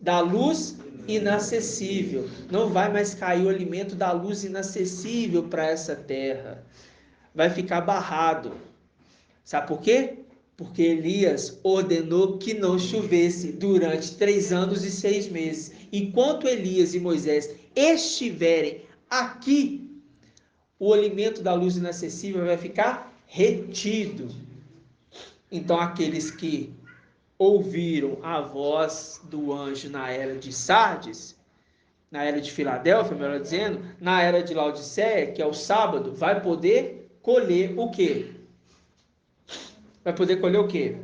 Da luz inacessível. Não vai mais cair o alimento da luz inacessível para essa terra. Vai ficar barrado. Sabe por quê? Porque Elias ordenou que não chovesse durante 3 anos e 6 meses. Enquanto Elias e Moisés estiverem aqui, o alimento da luz inacessível vai ficar retido. Então, aqueles que ouviram a voz do anjo na era de Sardes, na era de Filadélfia, melhor dizendo, na era de Laodiceia, que é o sábado, vai poder colher o quê? Vai poder colher o quê?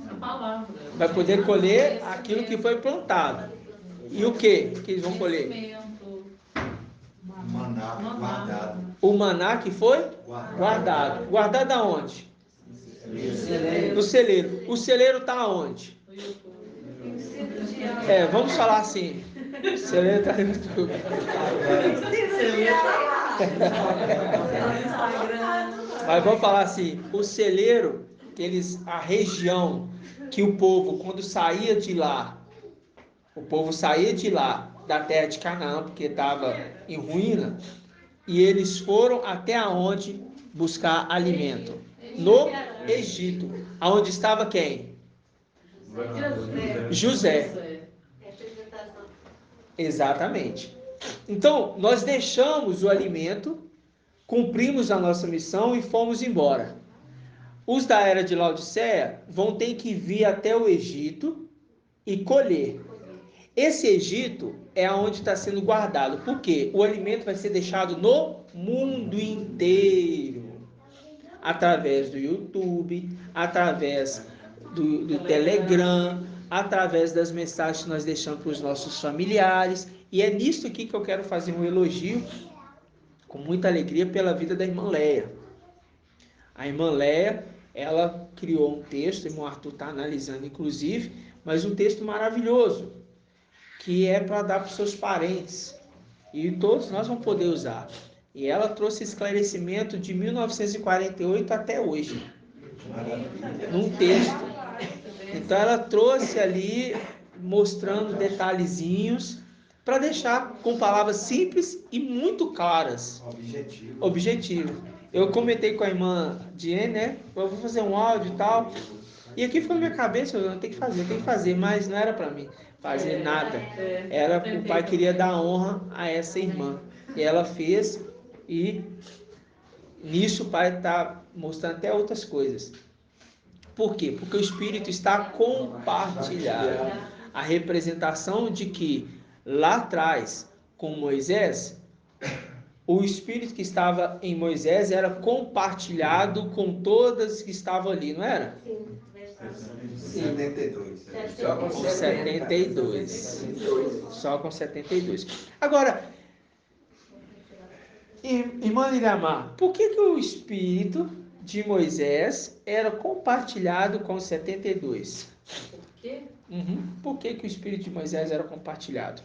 A palavra. Vai poder colher aquilo que foi plantado. E o que eles vão colher? Maná guardado. O maná que foi guardado. Guardado aonde? No celeiro. O celeiro está onde? Vamos falar assim. O celeiro está no YouTube. Mas vamos falar assim. O celeiro, a região que o povo, quando saía de lá, o povo saía de lá, da terra de Canaã, porque estava em ruína, e eles foram até aonde buscar alimento? No Egito. Aonde estava quem? José. Exatamente. Então, nós deixamos o alimento, cumprimos a nossa missão e fomos embora. Os da era de Laodiceia vão ter que vir até o Egito e colher. Esse Egito é onde está sendo guardado. Por quê? O alimento vai ser deixado no mundo inteiro. Através do YouTube, através do Telegram, através das mensagens que nós deixamos para os nossos familiares. E é nisso aqui que eu quero fazer um elogio, com muita alegria, pela vida da irmã Leia. A irmã Leia, ela criou um texto, o irmão Arthur está analisando inclusive, mas um texto maravilhoso, que é para dar para os seus parentes. E todos nós vamos poder usar. E ela trouxe esclarecimento de 1948 até hoje, num texto. Então ela trouxe ali, mostrando detalhezinhos, para deixar com palavras simples e muito claras. Objetivo. Eu comentei com a irmã Diane, né? Eu vou fazer um áudio e tal. E aqui ficou na minha cabeça, eu tenho que fazer, mas não era para mim fazer nada. O pai queria dar honra a essa irmã. E ela fez, e nisso o pai está mostrando até outras coisas. Por quê? Porque o Espírito está compartilhado. A representação de que lá atrás, com Moisés, o Espírito que estava em Moisés era compartilhado com todas que estavam ali, não era? Sim. 72. Só com 72. Só com 72. Agora, irmã Liramar, por que o Espírito de Moisés era compartilhado com 72? Por quê? Por que o Espírito de Moisés era compartilhado?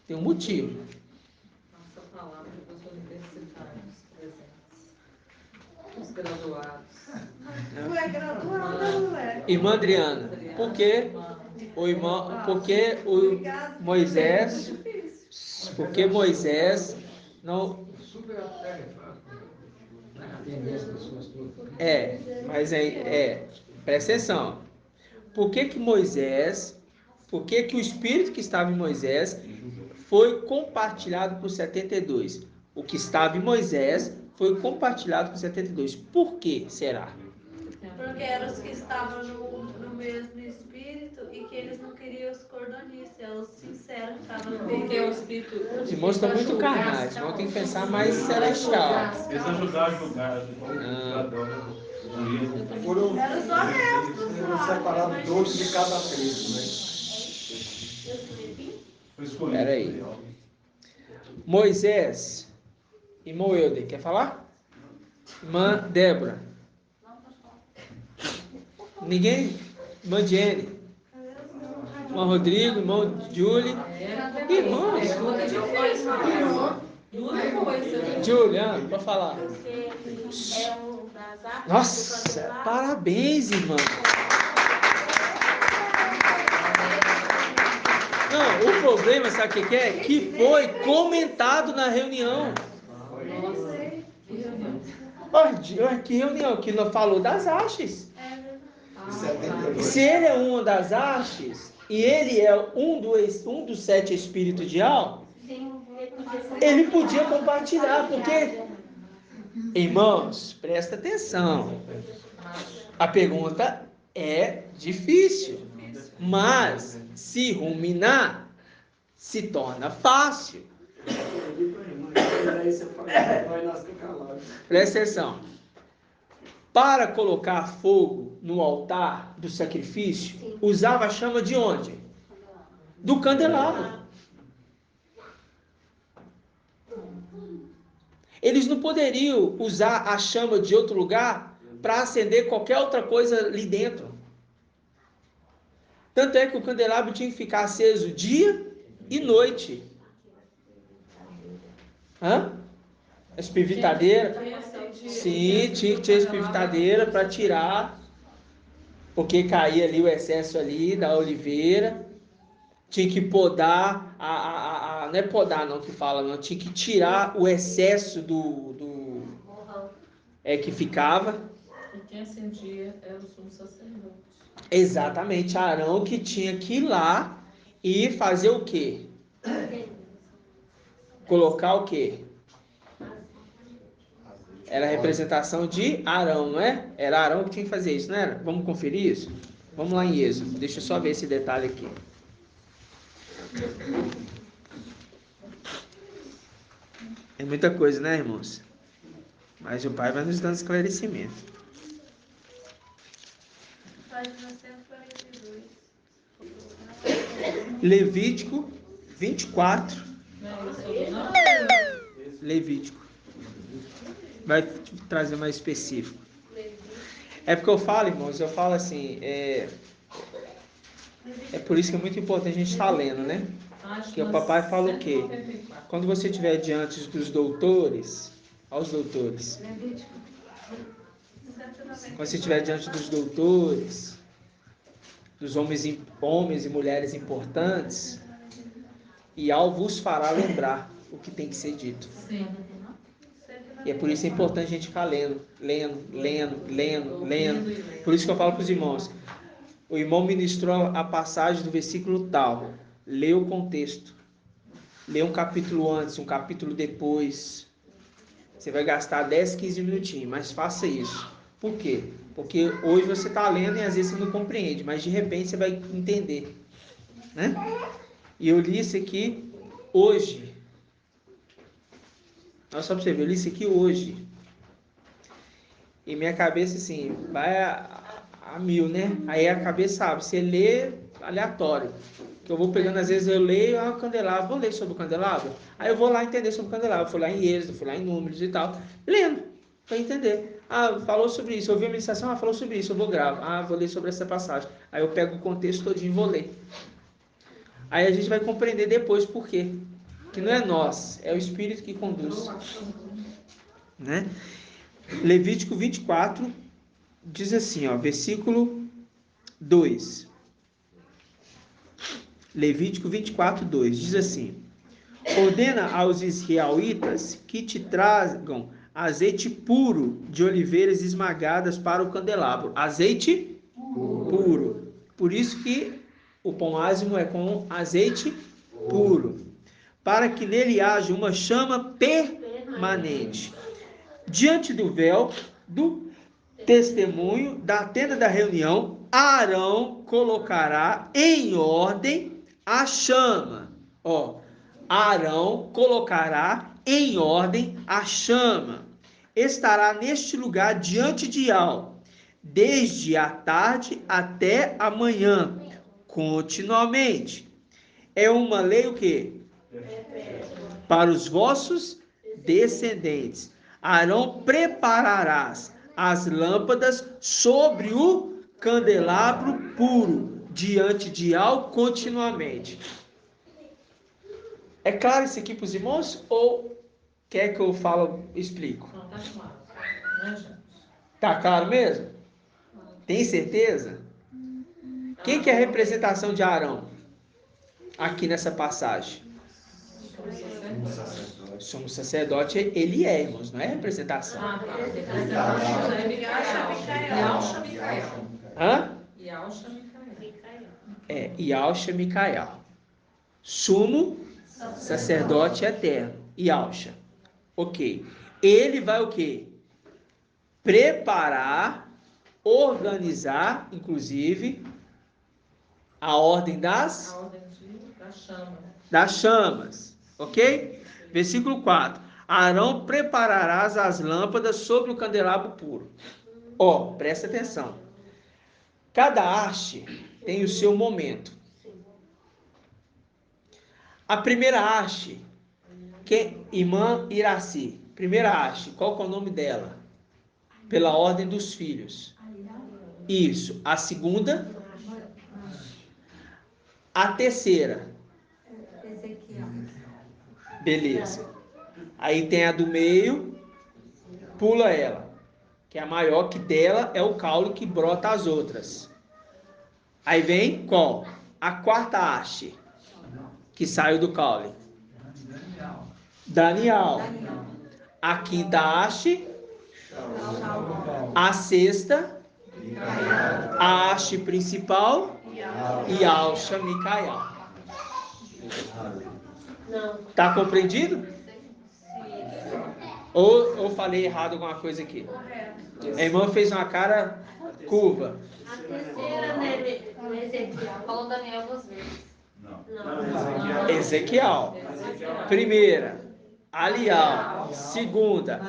Tem um motivo. Nossa palavra para os universitários. graduados. Tu é graduada, mulher. Irmã Adriana, por que Moisés, porque Moisés não... Super atarefado. Atender as pessoas todas. Mas presta atenção. Por que o Espírito que estava em Moisés foi compartilhado por 72? O que estava em Moisés foi compartilhado por 72. Por que será? Porque eram os que estavam no mesmo espírito e que eles não queriam os cordonistas, é os sinceros que estavam no Porque o meio. Espírito. Os irmãos estão muito carnais, não tem que pensar mais celestial. Eles ajudaram a julgar. Foram Eram os honestos, separados 12 de cada tribo, né? Foi escolhido. Peraí. Moisés, irmão Euder, quer falar? Irmã Débora. Ninguém? Irmã Jenny. Irmão Rodrigo, irmão Julie. Irmãos. Duas coisas. Juliana, para falar. Porque é um das artes. Nossa, parabéns, irmão. Não, o problema, sabe o que é? Que foi comentado na reunião. Olha, que reunião? Que não falou das hastes. Se ele é uma das hastes, e ele é um dos 7 espíritos de alma, ele podia compartilhar, porque, irmãos, presta atenção. A pergunta é difícil, mas se ruminar, se torna fácil. Presta atenção. Para colocar fogo no altar do sacrifício, usava a chama de onde? Do candelabro. Eles não poderiam usar a chama de outro lugar para acender qualquer outra coisa ali dentro. Tanto é que o candelabro tinha que ficar aceso dia e noite. A espivitadeira. Sim, tinha que ter espivitadeira para tirar, porque caía ali o excesso ali da oliveira. Tinha que podar, não é podar não que fala, não. Tinha que tirar o excesso que ficava. E quem acendia era o sumo sacerdote. Exatamente, Arão que tinha que ir lá e fazer o quê? Colocar o quê? Era a representação de Arão, não é? Era Arão que tinha que fazer isso, não era? Vamos conferir isso? Vamos lá em Êxodo. Deixa eu só ver esse detalhe aqui. É muita coisa, né, irmãos? Mas o Pai vai nos dando esclarecimento. Página 142. Levítico 24. Levítico. Vai trazer mais específico. É porque eu falo, irmãos, eu falo assim, é por isso que é muito importante a gente estar lendo, né? Porque o papai fala o quê? Quando você estiver diante dos doutores, aos doutores. Quando você estiver diante dos doutores, dos homens e mulheres importantes, e ao vos fará lembrar o que tem que ser dito. Sim. E é por isso que é importante a gente ficar lendo. Por isso que eu falo para os irmãos. O irmão ministrou a passagem do versículo tal. Lê o contexto. Lê um capítulo antes, um capítulo depois. Você vai gastar 10, 15 minutinhos, mas faça isso. Por quê? Porque hoje você está lendo e às vezes você não compreende, mas de repente você vai entender. Né? E eu li isso aqui hoje. Olha só para você ver, eu li isso aqui hoje. E minha cabeça assim, vai a 1000, né? Aí a cabeça sabe, você lê aleatório. Que eu vou pegando, às vezes eu leio o candelabro, vou ler sobre o candelabro. Aí eu vou lá entender sobre o candelabro, fui lá em Êxodo, fui lá em Números e tal. Lendo, para entender. Falou sobre isso, eu ouvi a ministração, falou sobre isso, eu vou gravar. Vou ler sobre essa passagem. Aí eu pego o contexto todinho e vou ler. Aí a gente vai compreender depois por quê. Que não é nós, é o Espírito que conduz. Né? Levítico 24 diz assim, ó, versículo 2. Levítico 24, 2 diz assim: ordena aos israelitas que te tragam azeite puro de oliveiras esmagadas para o candelabro. Azeite puro. Por isso que o pão ázimo é com azeite puro. Para que nele haja uma chama permanente. Diante do véu do testemunho da tenda da reunião, Arão colocará em ordem a chama. Ó, Arão colocará em ordem a chama. Estará neste lugar diante de Al, desde a tarde até a manhã, continuamente. É uma lei o quê? Para os vossos descendentes. Arão prepararás as lâmpadas sobre o candelabro puro, diante de Al continuamente. É claro isso aqui para os irmãos? Ou quer que eu falo, explico? Não, tá claro. Né, gente? Tá claro mesmo? Tem certeza? Quem que é a representação de Arão? Aqui nessa passagem. Sumo sacerdote, ele é, irmãos, não é representação. Ah, tá. Representação é Micael. Yalcha Micael. Hã? Yalcha Micael. É, Yalcha Micael. Sumo sacerdote eterno. Yalcha. Ok. Ele vai o quê? Preparar, organizar, inclusive, a ordem A ordem da chama. das chamas. Ok? Versículo 4. Arão prepararás as lâmpadas sobre o candelabro puro. Ó, presta atenção. Cada haste tem o seu momento. A primeira haste, que irmã Iraci, primeira haste, qual que é o nome dela? Pela ordem dos filhos. Isso. A segunda, a terceira. Beleza. Aí tem a do meio, pula ela, que é a maior, que dela é o caule que brota as outras. Aí vem qual? A quarta haste, que saiu do caule. Daniel. A quinta haste, a sexta, a haste principal e Yalcha Micael. Tá compreendido? Ou falei errado alguma coisa aqui? A irmã fez uma cara curva. A terceira no Ezequiel. Falou Daniel duas vezes. Não. Ezequiel. Primeira, Alial. Segunda,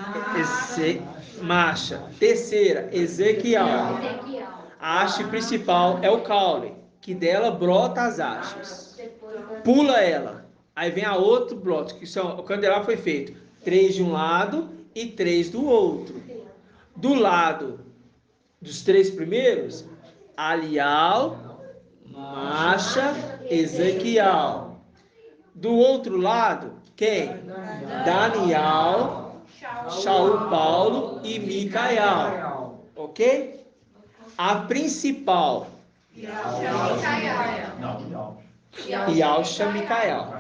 Marcha. Terceira, Ezequiel. Ezequiel. A haste principal é o caule, que dela brota as hastes. Depois Pula ela. Aí vem a outro broto, que são, o candelabro foi feito 3 de um lado e 3 do outro. Do lado dos 3 primeiros, Alial, Marcha, Ezequiel. Do outro lado, quem? Daniel, Shaul Paulo e Micael. Ok? A principal, Não. Yalcha Micael.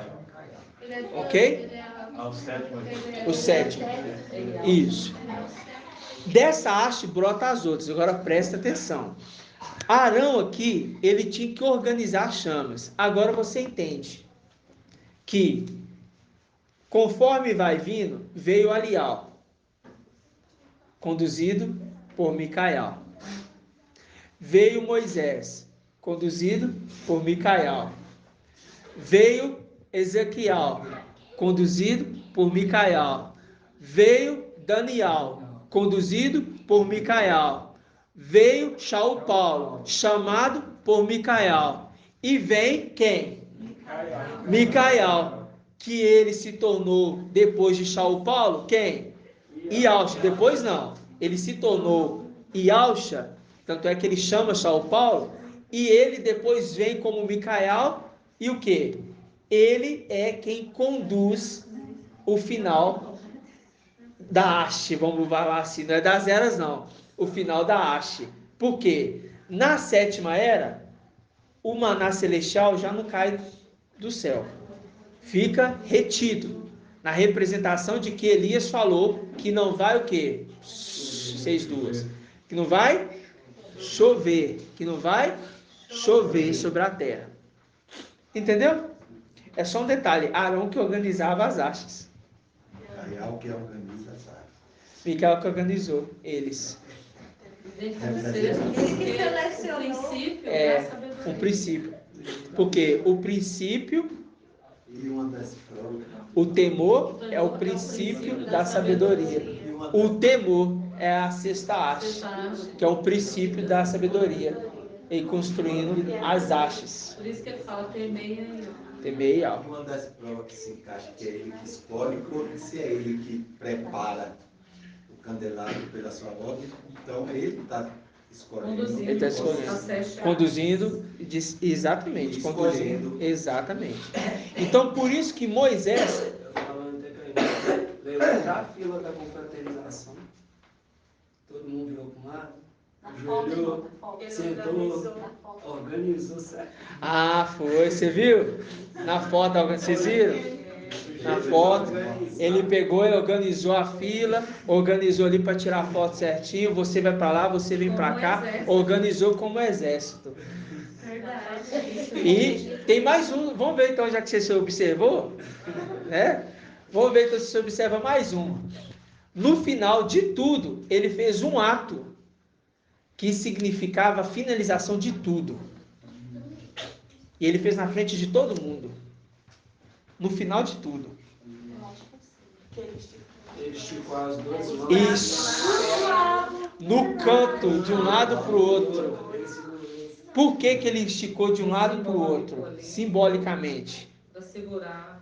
Ok? Ao sétimo. O sétimo. Isso. Dessa haste brota as outras. Agora presta atenção. Arão aqui, ele tinha que organizar as chamas. Agora você entende que, conforme vai vindo, veio Alial, conduzido por Micael. Veio Moisés, conduzido por Micael. Veio Ezequiel, conduzido por Micael. Veio Daniel, conduzido por Micael. Veio Shaul Paulo, chamado por Micael. E vem quem? Micael, que ele se tornou, depois de Shaul Paulo, quem? Yalcha. Depois não, ele se tornou Yalcha, tanto é que ele chama Shaul Paulo, e ele depois vem como Micael, e o que? Ele é quem conduz o final da haste, vamos falar assim, não é das eras não, o final da haste. Por quê? Na sétima era, o maná celestial já não cai do céu, fica retido, na representação de que Elias falou que não vai o quê? 6:2, que não vai chover, sobre a terra. Entendeu? É só um detalhe, Arão que organizava as hastes. Micael que organiza as áreas. Micael que organizou eles. Ele que selecionou o princípio da sabedoria. Um princípio. Porque o princípio, E uma das provas. o temor é o princípio da sabedoria. O temor é a sexta haste, que é o princípio da sabedoria. E construindo as hastes. Por isso que ele fala, temei E E uma das provas que se encaixa, que é ele que escolhe, porque se é ele que prepara o candelabro pela sua ordem, então ele está escolhendo. Ele está escolhendo. Conduzindo, exatamente, conduzindo. Exatamente. Então, por isso que Moisés... Levantar a fila da confraternização. Todo mundo virou para um lado. Ajoelhou, sentou, organizou certo. Ah, foi, você viu? Na foto, vocês viram? Na foto, ele pegou e organizou a fila, organizou ali para tirar a foto certinho, você vai para lá, você vem para cá, organizou como exército. Verdade. E tem mais um, vamos ver então, já que você observou, né? Vamos ver então se você observa mais um. No final de tudo, ele fez um ato que significava a finalização de tudo. E ele fez na frente de todo mundo. No final de tudo. Ele esticou as duas mãos. Isso. No canto, de um lado para o outro. Por que ele esticou de um lado para o outro? Simbolicamente. para segurar.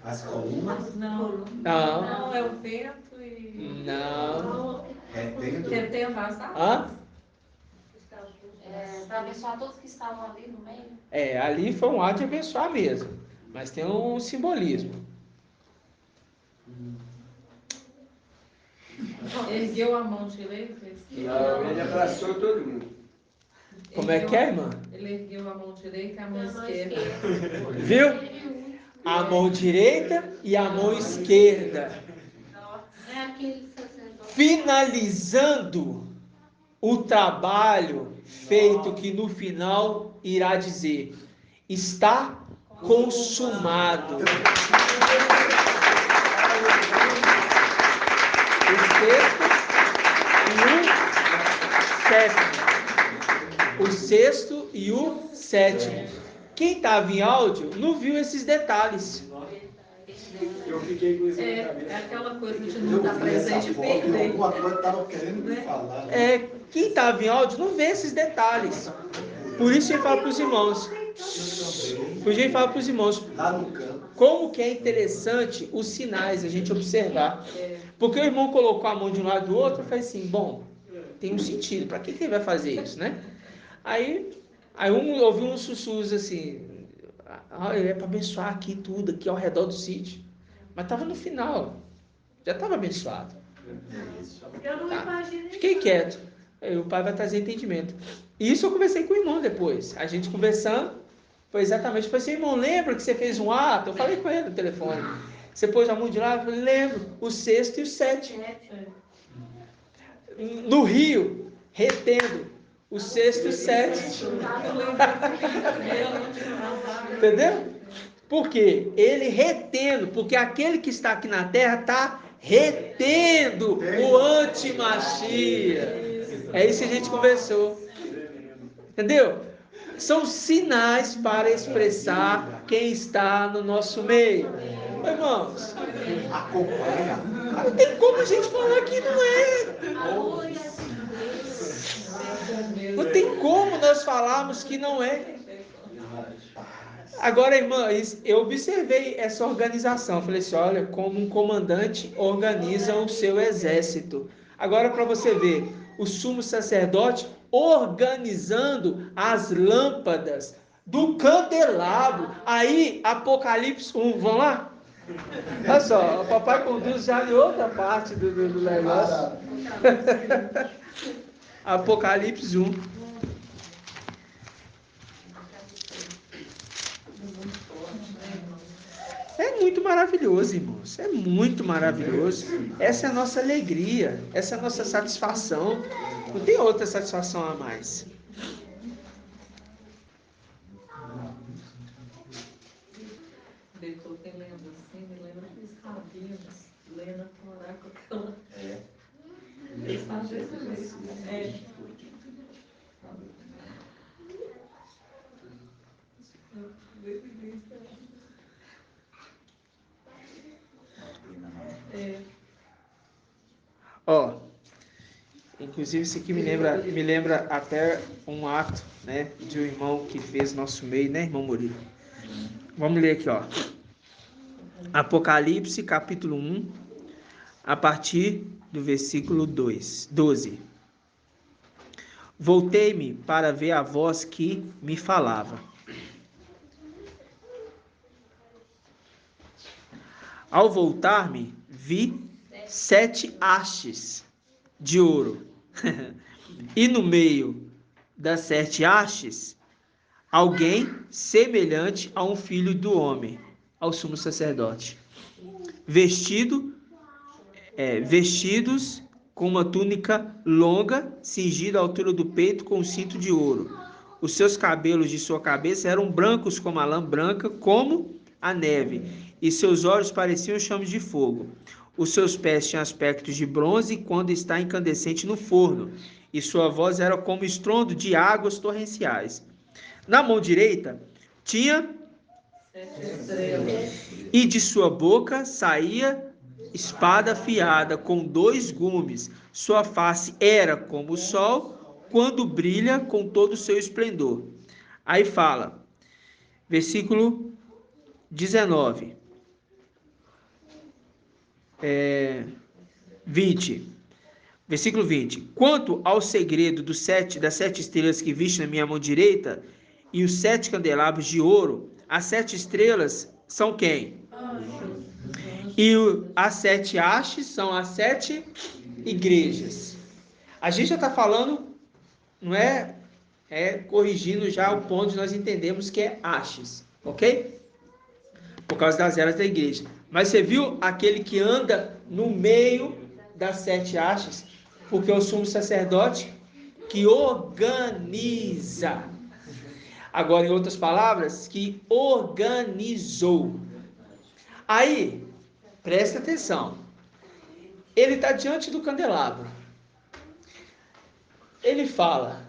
As colunas, Não, Não. é o vento e... Não. Retendo as águas. Hã? Para abençoar todos que estavam ali no meio. Ali foi um ato de abençoar mesmo. Mas tem um simbolismo. Ergueu a mão direita. Ele abraçou todo mundo. Como é que é, irmã? Ele ergueu a mão direita e a mão esquerda. Viu? A mão direita e a mão esquerda. É aquele sacerdote. Finalizando o trabalho feito, que no final irá dizer: está consumado. O sexto e o sétimo. Quem estava em áudio não viu esses detalhes. Eu fiquei com isso na É cabeça. aquela coisa de não estar presente e perder. alguma coisa estava querendo me falar. Quem estava em áudio não vê esses detalhes. Por isso eu falo para os irmãos. Por isso eu falo para os irmãos. Lá no campo. Como que é interessante os sinais a gente observar. Porque o irmão colocou a mão de um lado do outro e falei assim, bom, tem um sentido, para que ele vai fazer isso, né? Aí ouvi uns sussurros assim, é para abençoar aqui tudo, aqui ao redor do sítio. Mas estava no final, já estava abençoado. Eu não imaginei. Fiquei quieto. Aí o pai vai trazer entendimento. E isso eu conversei com o irmão depois. A gente conversando, foi exatamente, falei assim, irmão, lembra que você fez um ato? Eu falei com ele no telefone. Você pôs a mão de lado? Eu falei, lembro, o sexto e o sétimo. No rio, retendo o sexto e o sétimo. Entendeu? Por quê? Ele retendo, porque aquele que está aqui na terra está retendo o antimachia. É isso que a gente conversou. Entendeu? São sinais para expressar quem está no nosso meio. Irmãos, Acompanha. não tem como a gente falar que não é. Não tem como nós falarmos que não é. Agora, irmã, eu observei essa organização. Falei assim, olha, como um comandante organiza o seu exército. Agora, para você ver, o sumo sacerdote organizando as lâmpadas do candelabro. Aí, Apocalipse 1, vamos lá? Olha só, o papai conduz já em outra parte do negócio. Apocalipse 1. É muito maravilhoso, irmãos. É muito maravilhoso. Essa é a nossa alegria. Essa é a nossa satisfação. Não tem outra satisfação a mais. Depois tem lendo assim, me lembra aqueles rabinos lendo a Torá com aquela. Eles fazem desse jeito. Ó, inclusive isso aqui me lembra até um ato, né, de um irmão que fez nosso meio, né, irmão Murilo? Vamos ler aqui, ó. Apocalipse, capítulo 1, a partir do versículo 12. Voltei-me para ver a voz que me falava. Ao voltar-me, vi 7 hastes de ouro. E no meio das 7 hastes, alguém semelhante a um filho do homem, ao sumo sacerdote, vestidos com uma túnica longa, cingida à altura do peito com um cinto de ouro. Os seus cabelos de sua cabeça eram brancos como a lã branca, como a neve, e seus olhos pareciam chamas de fogo. Os seus pés tinham aspecto de bronze quando está incandescente no forno, e sua voz era como estrondo de águas torrenciais. Na mão direita tinha 7 estrelas. e de sua boca saía espada afiada com 2 gumes. Sua face era como o sol quando brilha com todo o seu esplendor. Aí fala, versículo 19. 20. Versículo 20. Quanto ao segredo das 7 estrelas que viste na minha mão direita e os 7 candelabros de ouro, as 7 estrelas são quem? E as 7 hastes são as 7 igrejas. A gente já está falando, não é? Corrigindo já o ponto de nós entendemos que é hastes, ok? Por causa das eras da igreja. Mas você viu aquele que anda no meio das 7 hastes? Porque é o sumo sacerdote que organiza. Agora, em outras palavras, que organizou. Aí, presta atenção. Ele está diante do candelabro. Ele fala,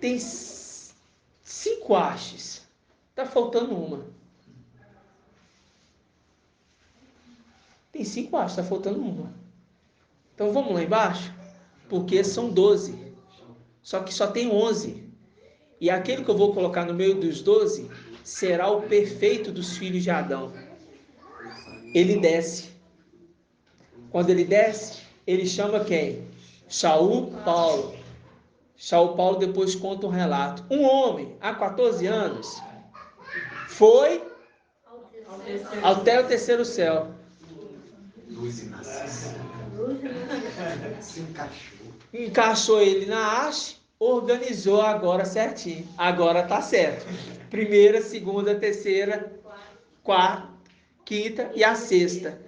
tem 5 hastes. Está faltando uma. Tem 5 hastes, está faltando uma. Então vamos lá embaixo? Porque são 12. Só que só tem 11. E aquele que eu vou colocar no meio dos 12 será o perfeito dos filhos de Adão. Ele desce. Quando ele desce, ele chama quem? Shaul Paulo. Shaul Paulo depois conta um relato. Um homem, há 14 anos, foi até o terceiro céu. Luz Inácio. Se Encaixou ele na haste, organizou agora certinho. Agora tá certo. Primeira, segunda, terceira, quarta, quinta e a sexta.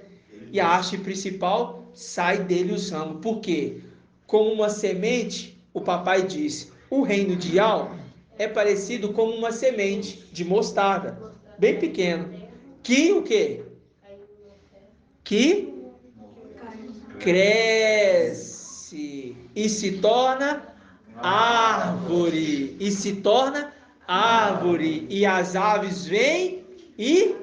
E a haste principal sai dele os ramos. Por quê? Como uma semente, o papai disse, o reino de Yao é parecido como uma semente de mostarda, bem pequeno. Que o quê? Que cresce e se torna árvore. E se torna árvore. E as aves vêm e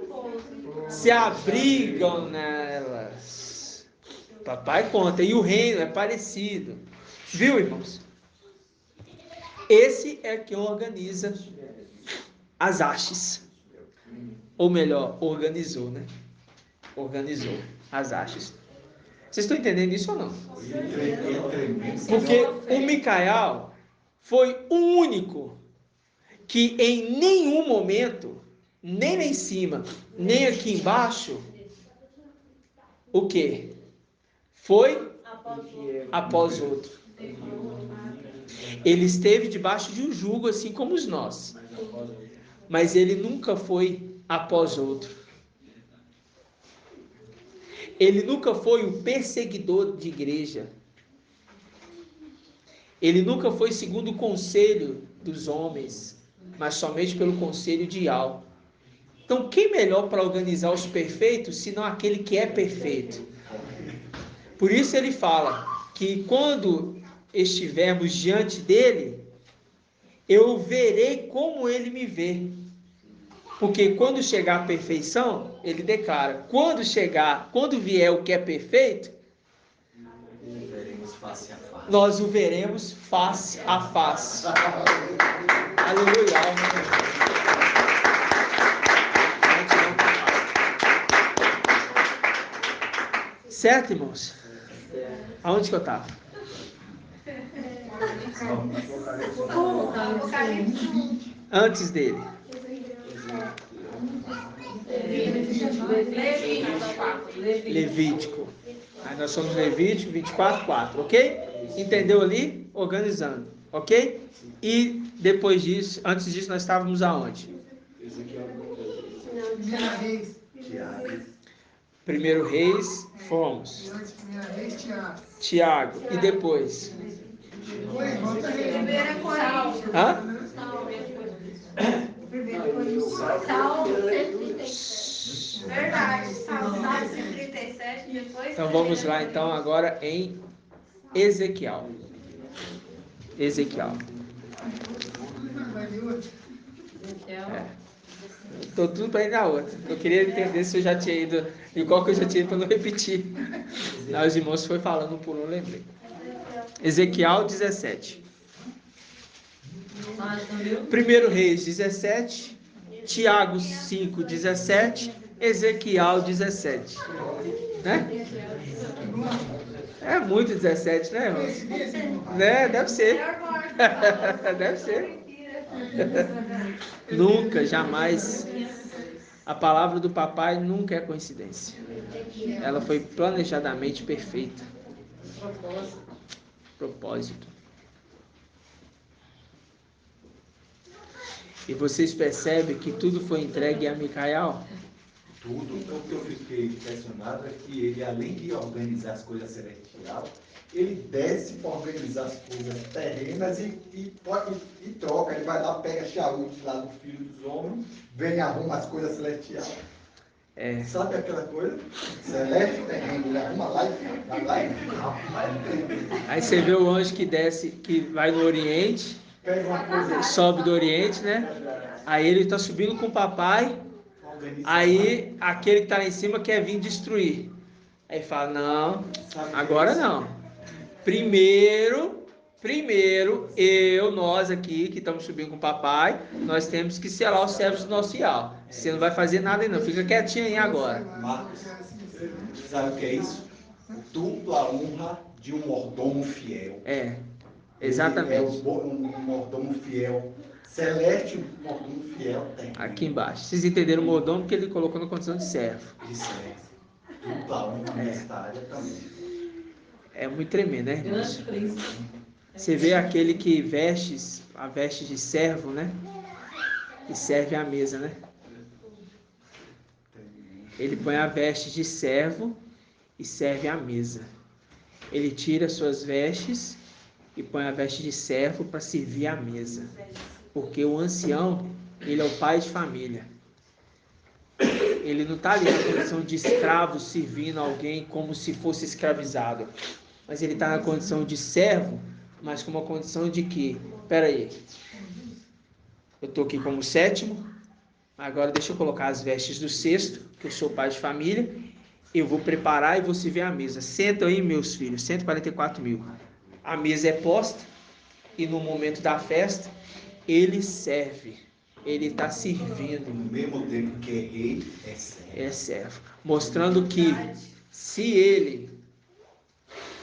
se abrigam nelas. Papai conta. E o reino é parecido. Viu, irmãos? Esse é quem organiza as hastes. Ou melhor, organizou, né? Organizou as hastes. Vocês estão entendendo isso ou não? Porque o Micael foi o único que em nenhum momento, nem lá em cima, nem aqui embaixo, o quê? Foi após outro. Ele esteve debaixo de um jugo, assim como os nós. Mas ele nunca foi após outro. Ele nunca foi o perseguidor de igreja. Ele nunca foi segundo o conselho dos homens, mas somente pelo conselho de Yahweh. Então, quem melhor para organizar os perfeitos, senão aquele que é perfeito? Por isso ele fala que quando estivermos diante dele, eu verei como ele me vê. Porque quando chegar a perfeição, ele declara, quando vier o que é perfeito, Veremos face a face. nós o veremos face a face. Aleluia. Certo, irmãos? Aonde que eu estava? Antes dele. Levítico. Aí nós somos Levítico 24:4, ok? Entendeu ali? Organizando, ok? E depois disso, antes disso, nós estávamos aonde? Primeiro Reis, fomos. Tiago. E depois? Primeira Coríntios. Hã? Salmo 137. Verdade, Salmo 137, depois. Então vamos lá então agora em Ezequiel. Ezequiel. Estou tudo para ir na outra. Eu queria entender se eu já tinha ido, e qual que eu já tinha ido para não repetir. Aí os irmãos foram falando por um, lembrei. Ezequiel 17. 1 Reis 17. Tiago 5:17. Ezequiel 17. Né? É muito 17, né, irmãos? Né? Deve ser. Deve ser. Nunca, jamais. A palavra do papai nunca é coincidência. Ela foi planejadamente perfeita. Propósito. E vocês percebem que tudo foi entregue a Micael? Tudo. O que eu fiquei impressionado é que ele, além de organizar as coisas celestiais, ele desce para organizar as coisas terrenas e troca. Ele vai lá, pega Shaul lá do filho dos homens, vem e arruma as coisas celestiais. É. Sabe aquela coisa? Celeste, terreno, ele arruma lá e vai lá e Aí você vê o anjo que desce, que vai no Oriente, pega uma coisa. sobe do Oriente, né? Aí ele está subindo com o papai. Aí aquele que está lá em cima quer vir destruir. Aí fala, não, agora não. Primeiro, nós aqui que estamos subindo com o papai, nós temos que selar os servos do nosso Yahweh. Você não vai fazer nada aí não, fica quietinho aí agora. Marcos, sabe o que é isso? Dupla honra de um mordomo fiel. É, exatamente. Ele é um mordomo fiel. Celeste, um mordomo fiel tem. Aqui embaixo. Vocês entenderam o mordomo porque ele colocou na condição de servo. De servo. Dupla honra nesta área também. É muito tremendo, né, irmãos? Você vê aquele que veste a veste de servo, né? E serve à mesa, né? Ele põe a veste de servo e serve à mesa. Ele tira suas vestes e põe a veste de servo para servir à mesa. Porque o ancião, ele é o pai de família. Ele não está ali na condição de escravo servindo alguém como se fosse escravizado. Mas ele está na condição de servo, mas com uma condição de que, peraí, eu estou aqui como sétimo, agora deixa eu colocar as vestes do sexto, que eu sou pai de família, eu vou preparar e vou servir a mesa. Senta aí, meus filhos, 144 mil. A mesa é posta e no momento da festa, ele serve. Ele está servindo. No mesmo tempo que é rei, é servo. É servo. Mostrando que se ele,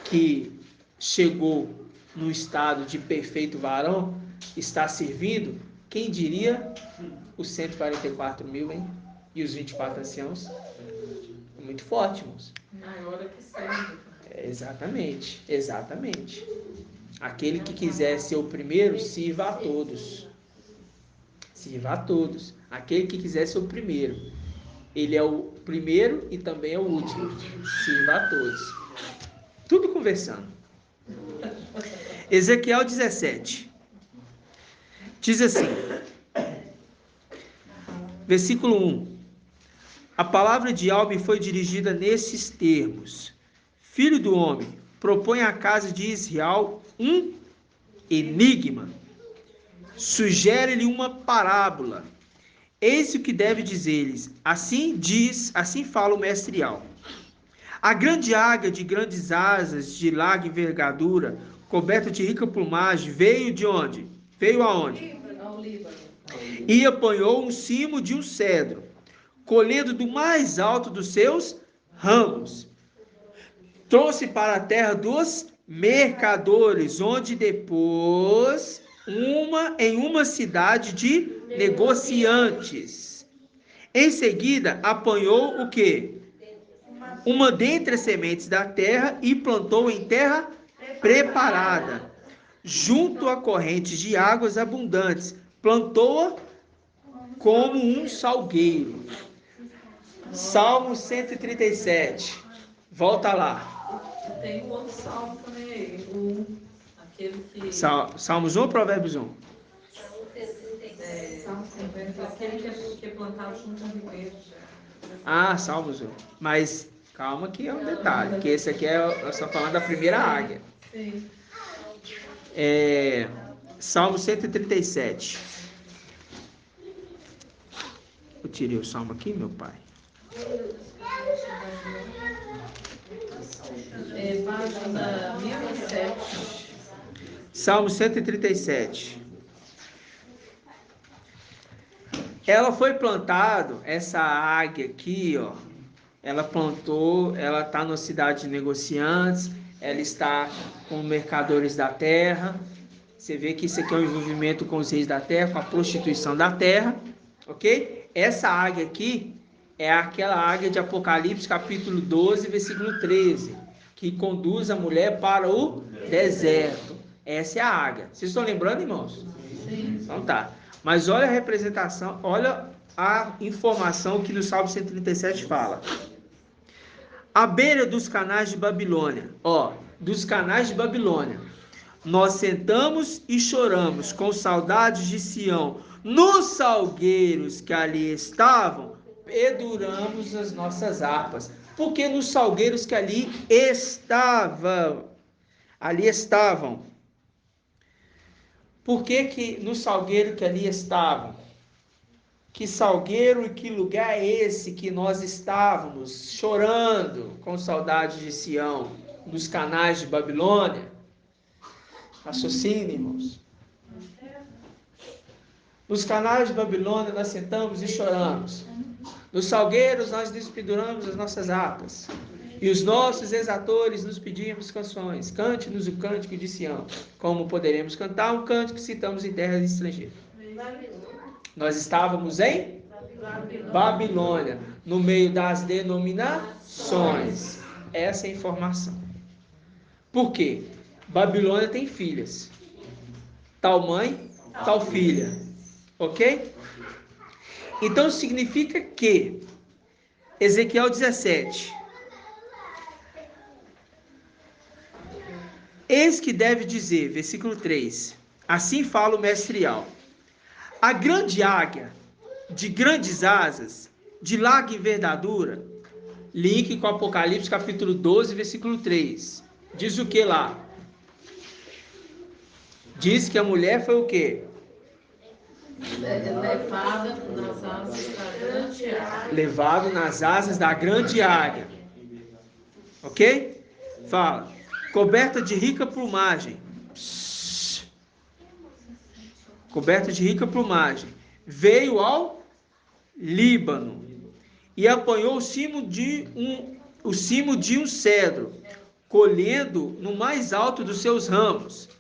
que chegou no estado de perfeito varão, está servindo, quem diria os 144 mil, hein? E os 24 anciãos? muito forte, irmãos. Maior é que serve. Exatamente, exatamente. Aquele que quiser ser o primeiro, sirva a todos. Sirva a todos. Aquele que quiser ser o primeiro. Ele é o primeiro e também é o último. Sirva a todos. Tudo conversando. Ezequiel 17. Diz assim. Versículo 1. A palavra de Yahweh me foi dirigida nesses termos. Filho do homem, propõe à casa de Israel um enigma. Sugere-lhe uma parábola. Eis o que deve dizer-lhes. Assim diz, assim fala o mestre Yahweh. A grande águia de grandes asas, de larga envergadura, coberta de rica plumagem, veio de onde? Veio aonde? Ao Líbano. E apanhou um cimo de um cedro, colhendo do mais alto dos seus ramos. Trouxe para a terra dos mercadores, onde depois em uma cidade de negociantes. Em seguida, apanhou o quê? Uma dentre as sementes da terra e plantou em terra preparada, junto a correntes de águas abundantes. Plantou-a como um salgueiro. Salmo 137. Volta lá. Tem um outro salmo também aí. Aquele que... Salmos 1 ou Provérbios 1? Aquele que é plantado junto ao ribeiro. Ah, Salmos 1. Mas calma que é um detalhe, que esse aqui eu estou falando da primeira águia. Sim. Salmo 137. Eu tirei o salmo aqui, meu pai. Página 1007. Salmo 137. Ela foi plantado, essa águia aqui, ó. Ela plantou, ela está na cidade de negociantes, ela está com mercadores da terra. Você vê que isso aqui é um envolvimento com os reis da terra, com a prostituição da terra, ok? Essa águia aqui é aquela águia de Apocalipse, capítulo 12, versículo 13, que conduz a mulher para o deserto. Essa é a águia. Vocês estão lembrando, irmãos? Sim. Então tá. Mas olha a representação, olha a informação que no Salmo 137 fala. À beira dos canais de Babilônia, dos canais de Babilônia, nós sentamos e choramos com saudades de Sião. Nos salgueiros que ali estavam, penduramos as nossas harpas. Porque nos salgueiros que ali estavam. Por que no salgueiro que ali estavam? Que salgueiro e que lugar é esse que nós estávamos chorando com saudade de Sião? Nos canais de Babilônia? Raciocínio, irmãos. Nos canais de Babilônia nós sentamos e choramos. Nos salgueiros nós despenduramos as nossas harpas. E os nossos exatores nos pedimos canções. Cante-nos o cântico de Sião. Como poderemos cantar um cântico que citamos em terras estrangeiras? Nós estávamos em Babilônia, no meio das denominações. Essa é a informação. Por quê? Babilônia tem filhas. Tal mãe, tal filha. Ok? Então significa que Ezequiel 17. Eis que deve dizer, versículo 3. Assim fala o mestre Yahweh. A grande águia, de grandes asas, de larga envergadura, link com Apocalipse capítulo 12, versículo 3. Diz o que lá? Diz que a mulher foi o quê? Levada nas asas da grande águia. Levado nas asas da grande águia. Ok? Fala. Coberta de rica plumagem. Coberta de rica plumagem. Veio ao Líbano e apanhou o cimo de um cedro, colhendo no mais alto dos seus ramos.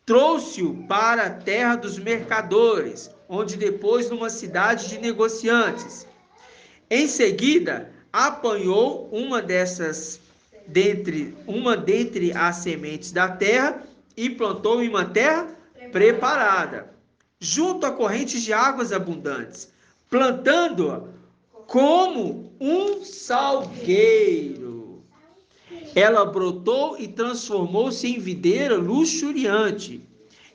Trouxe-o para a terra dos mercadores, onde depois numa cidade de negociantes. Em seguida, apanhou uma dentre as sementes da terra e plantou em uma terra preparada, junto a correntes de águas abundantes, plantando-a como um salgueiro. Ela brotou e transformou-se em videira luxuriante,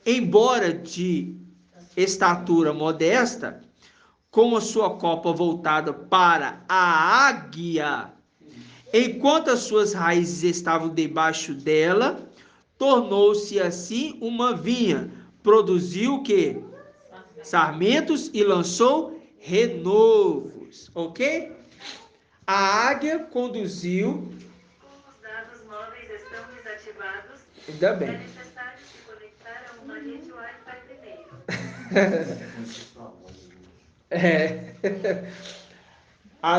embora de estatura modesta, com a sua copa voltada para a águia. Enquanto as suas raízes estavam debaixo dela, tornou-se assim uma vinha, produziu o quê? Sarmentos e lançou renovos, ok? A águia conduziu. Como os dados móveis estão desativados, Ainda bem. é necessário se conectar a uma rede Wi-Fi primeiro. A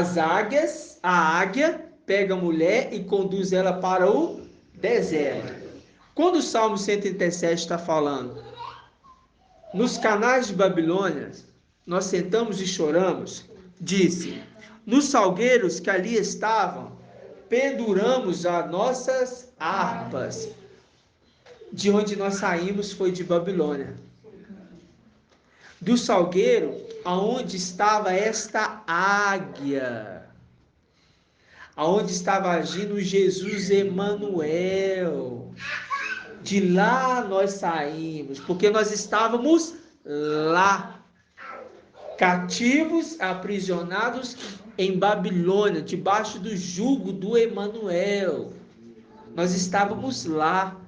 águia pega a mulher e conduz ela para o deserto. Quando o Salmo 137 está falando, nos canais de Babilônia, nós sentamos e choramos, disse, nos salgueiros que ali estavam, penduramos as nossas harpas. De onde nós saímos foi de Babilônia. Do salgueiro, aonde estava esta águia, aonde estava agindo Jesus Emanuel. De lá nós saímos, porque nós estávamos lá, cativos, aprisionados em Babilônia, debaixo do jugo do Emanuel. Nós estávamos lá.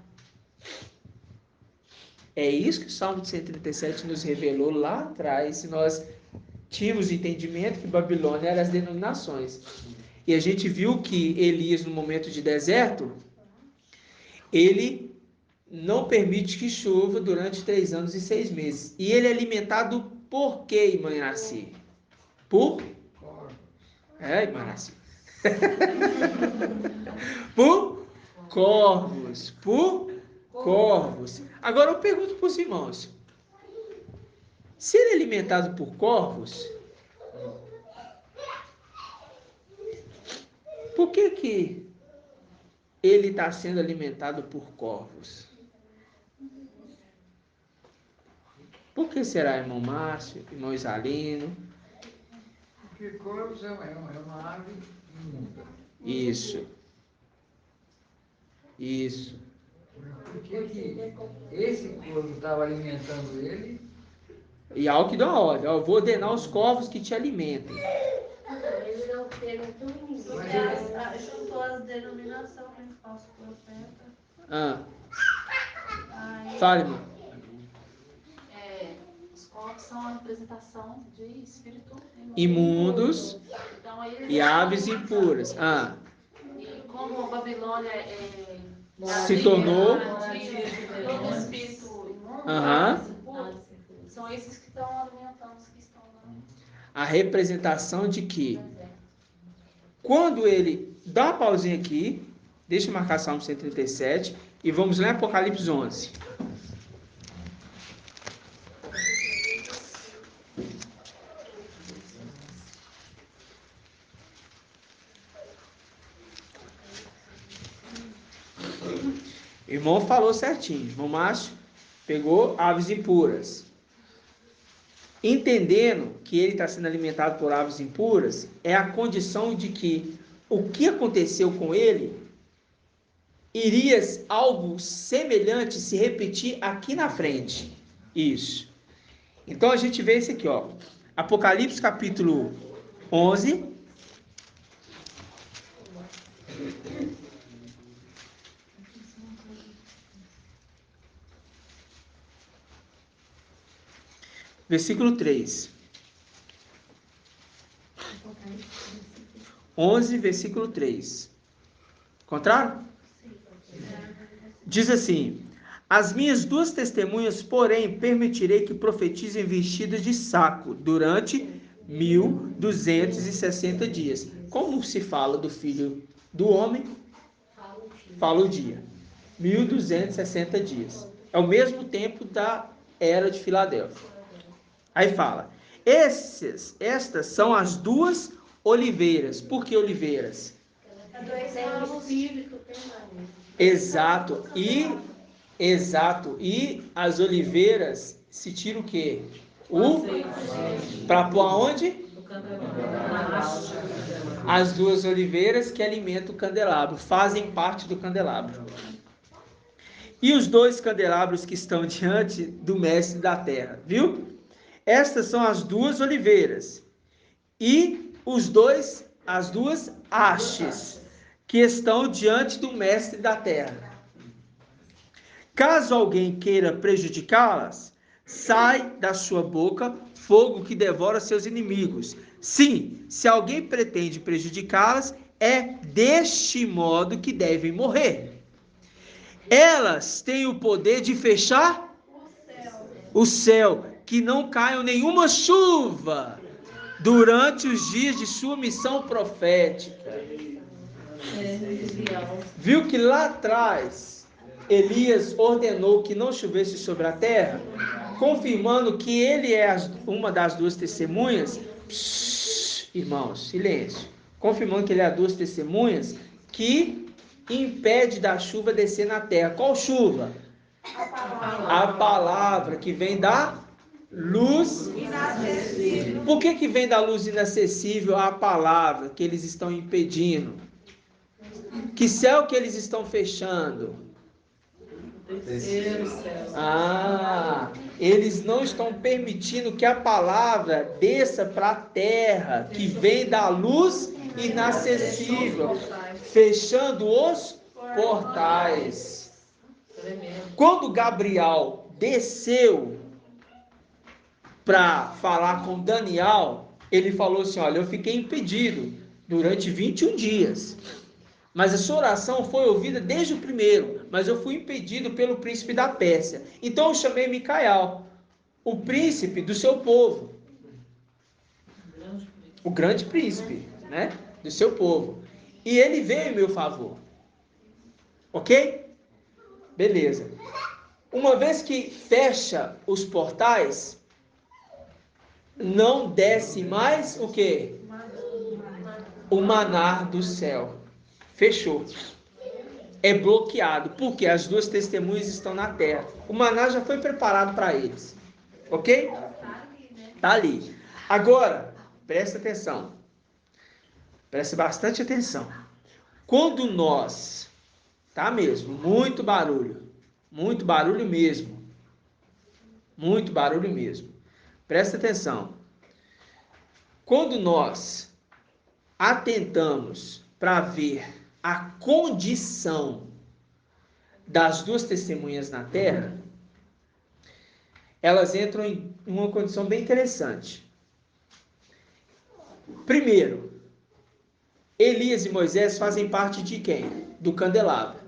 É isso que o Salmo 137 nos revelou lá atrás, se nós tínhamos entendimento que Babilônia era as denominações. E a gente viu que Elias, no momento de deserto, ele não permite que chova durante 3 anos e 6 meses. E ele é alimentado por quê, irmã Inaci? Por? Irmã Inaci. Por corvos. Por corvos. Agora eu pergunto para os irmãos. Se ele é alimentado por corvos, por que ele está sendo alimentado por corvos? Por que será, irmão Márcio, irmão Isalino? Porque corvos é uma ave imunda. Isso. Isso. Por que esse corvo estava alimentando ele? E algo que dá uma ordem. Eu vou ordenar os corvos que te alimentem. Ele não perguntou ninguém. Porque juntou as denominações com os falsos profetas. Fale, irmão. Os corvos são a representação de espírito Imundos então, eles e aves impuras. E como a Babilônia Se tornou. todo espírito imundo, são esses que estão alimentando os que estão lá. A representação de que quando ele dá uma pausinha aqui, deixa eu marcar Salmo 137 e vamos lá em Apocalipse 11. O irmão falou certinho, irmão Márcio pegou aves impuras. Entendendo que ele está sendo alimentado por aves impuras, é a condição de que o que aconteceu com ele iria algo semelhante se repetir aqui na frente. Isso. Então a gente vê isso aqui, ó. Apocalipse capítulo 11. Versículo 3. 11, versículo 3. Contrário? Diz assim: as minhas 2 testemunhas, porém, permitirei que profetizem vestidas de saco durante 1260 dias. Como se fala do filho do homem? Fala o dia. 1260 dias. É o mesmo tempo da era de Filadélfia. Aí fala, estas são as 2 oliveiras. Por que oliveiras? Exato. E as oliveiras se tira o quê? Para pôr aonde? As duas oliveiras que alimentam o candelabro, fazem parte do candelabro. E os dois candelabros que estão diante do mestre da terra, viu? Estas são as duas oliveiras. E as duas hastes que estão diante do mestre da terra. Caso alguém queira prejudicá-las, sai da sua boca fogo que devora seus inimigos. Sim, se alguém pretende prejudicá-las, é deste modo que devem morrer. Elas têm o poder de fechar o céu, que não caia nenhuma chuva durante os dias de sua missão profética. Viu que lá atrás Elias ordenou que não chovesse sobre a terra, confirmando que ele é uma das duas testemunhas. Irmãos, silêncio. Confirmando que ele é as duas testemunhas que impede da chuva descer na terra. Qual chuva? A palavra que vem da luz inacessível. Por que vem da luz inacessível a palavra que eles estão impedindo? Que céu que eles estão fechando? Eles não estão permitindo que a palavra desça para a terra, que vem da luz inacessível, fechando os portais. Quando Gabriel desceu para falar com Daniel, ele falou assim: olha, eu fiquei impedido durante 21 dias. Mas a sua oração foi ouvida desde o primeiro, mas eu fui impedido pelo príncipe da Pérsia. Então eu chamei Micael, o príncipe do seu povo. O grande príncipe, né? Do seu povo. E ele veio em meu favor. Ok? Beleza. Uma vez que fecha os portais, não desce mais o quê? O maná do céu. Fechou. É bloqueado, porque as duas testemunhas estão na terra. O maná já foi preparado para eles. Ok? Tá ali. Agora, presta atenção. Preste bastante atenção. Quando nós, tá mesmo, muito barulho mesmo. Muito barulho mesmo. Presta atenção. Quando nós atentamos para ver a condição das duas testemunhas na terra, elas entram em uma condição bem interessante. Primeiro, Elias e Moisés fazem parte de quem? Do candelabro.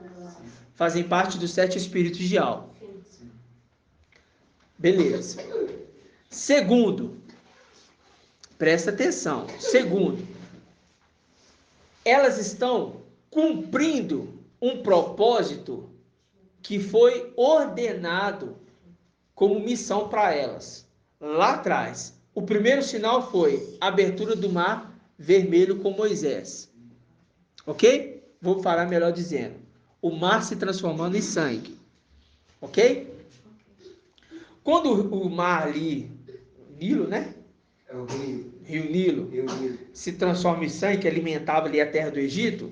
Fazem parte dos 7 espíritos de alma. Beleza. Segundo, presta atenção. Segundo, elas estão cumprindo um propósito que foi ordenado como missão para elas. Lá atrás, o primeiro sinal foi a abertura do mar vermelho com Moisés. Ok? Vou falar melhor dizendo. O mar se transformando em sangue. Ok? Quando o mar ali, Nilo, né? É o rio. Rio Nilo, se transforma em sangue, que alimentava ali a terra do Egito,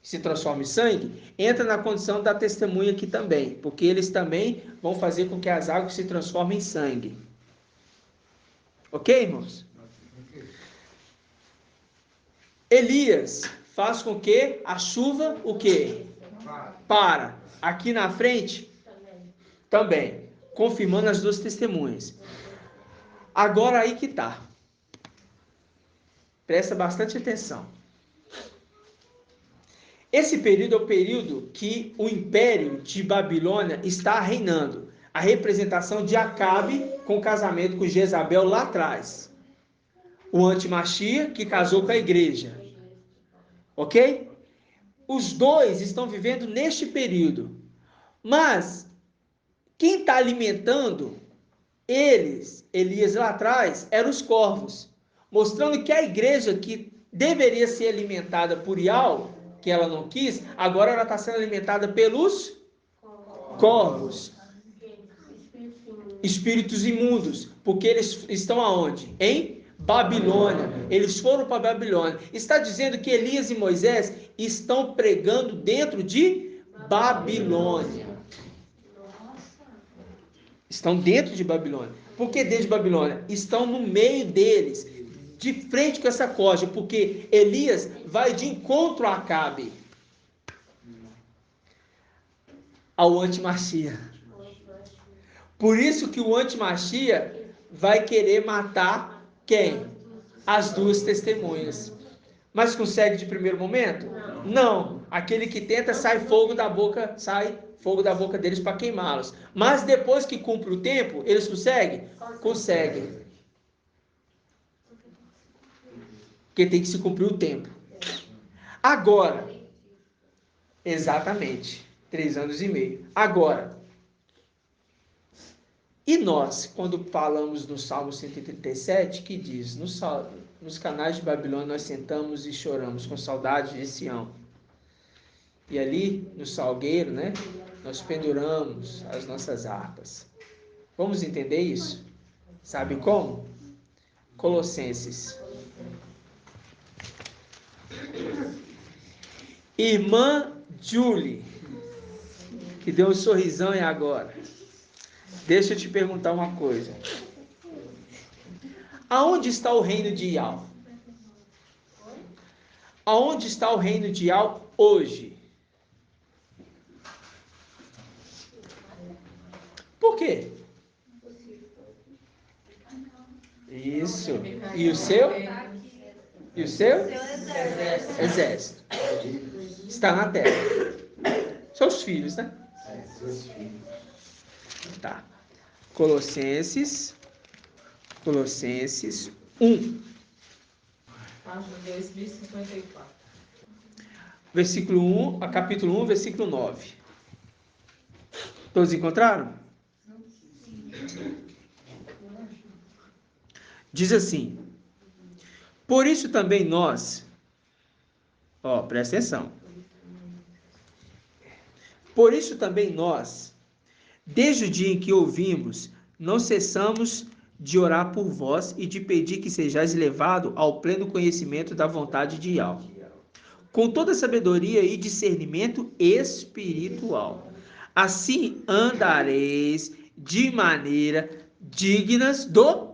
se transforma em sangue, entra na condição da testemunha aqui também, porque eles também vão fazer com que as águas se transformem em sangue. Ok, irmãos? Elias faz com que a chuva, o quê? Para. Aqui na frente, também, confirmando as duas testemunhas. Agora aí que tá. Presta bastante atenção. Esse período é o período que o império de Babilônia está reinando. A representação de Acabe com o casamento com Jezabel lá atrás. O antimachia que casou com a igreja. Ok? Os dois estão vivendo neste período. Mas quem está alimentando eles, Elias lá atrás, eram os corvos. Mostrando que a igreja que deveria ser alimentada por Ial, que ela não quis, agora ela está sendo alimentada pelos corvos, espíritos imundos, porque eles estão aonde? Em Babilônia. Eles foram para Babilônia. Está dizendo que Elias e Moisés estão pregando dentro de Babilônia. Estão dentro de Babilônia. Por que dentro de Babilônia? Estão no meio deles, de frente com essa corja, porque Elias vai de encontro a Acabe, ao antimachia. Por isso que o antimachia vai querer matar quem? As duas testemunhas. Mas consegue de primeiro momento? Não. Aquele que tenta, sai fogo da boca deles para queimá-los. Mas depois que cumpre o tempo, eles conseguem? Conseguem. Porque tem que se cumprir o tempo. Agora, exatamente, 3 anos e meio. Agora, e nós, quando falamos no Salmo 137, que diz, nos canais de Babilônia nós sentamos e choramos com saudade de Sião. E ali, no salgueiro, né, nós penduramos as nossas harpas. Vamos entender isso? Sabe como? Colossenses. Irmã Julie, que deu um sorrisão aí agora. Deixa eu te perguntar uma coisa. Aonde está o reino de Ial? Aonde está o reino de Ial hoje? Por quê? Isso. E o seu? E o seu? Exército. Está na terra. Seus filhos, né? Seus filhos. Tá. Colossenses 1. Página 2054. Versículo 1, capítulo 1, versículo 9. Todos encontraram? Diz assim: por isso também nós, presta atenção. Por isso também nós, desde o dia em que ouvimos, não cessamos de orar por vós e de pedir que sejais levado ao pleno conhecimento da vontade de Ial, com toda sabedoria e discernimento espiritual. Assim andareis de maneira dignas do...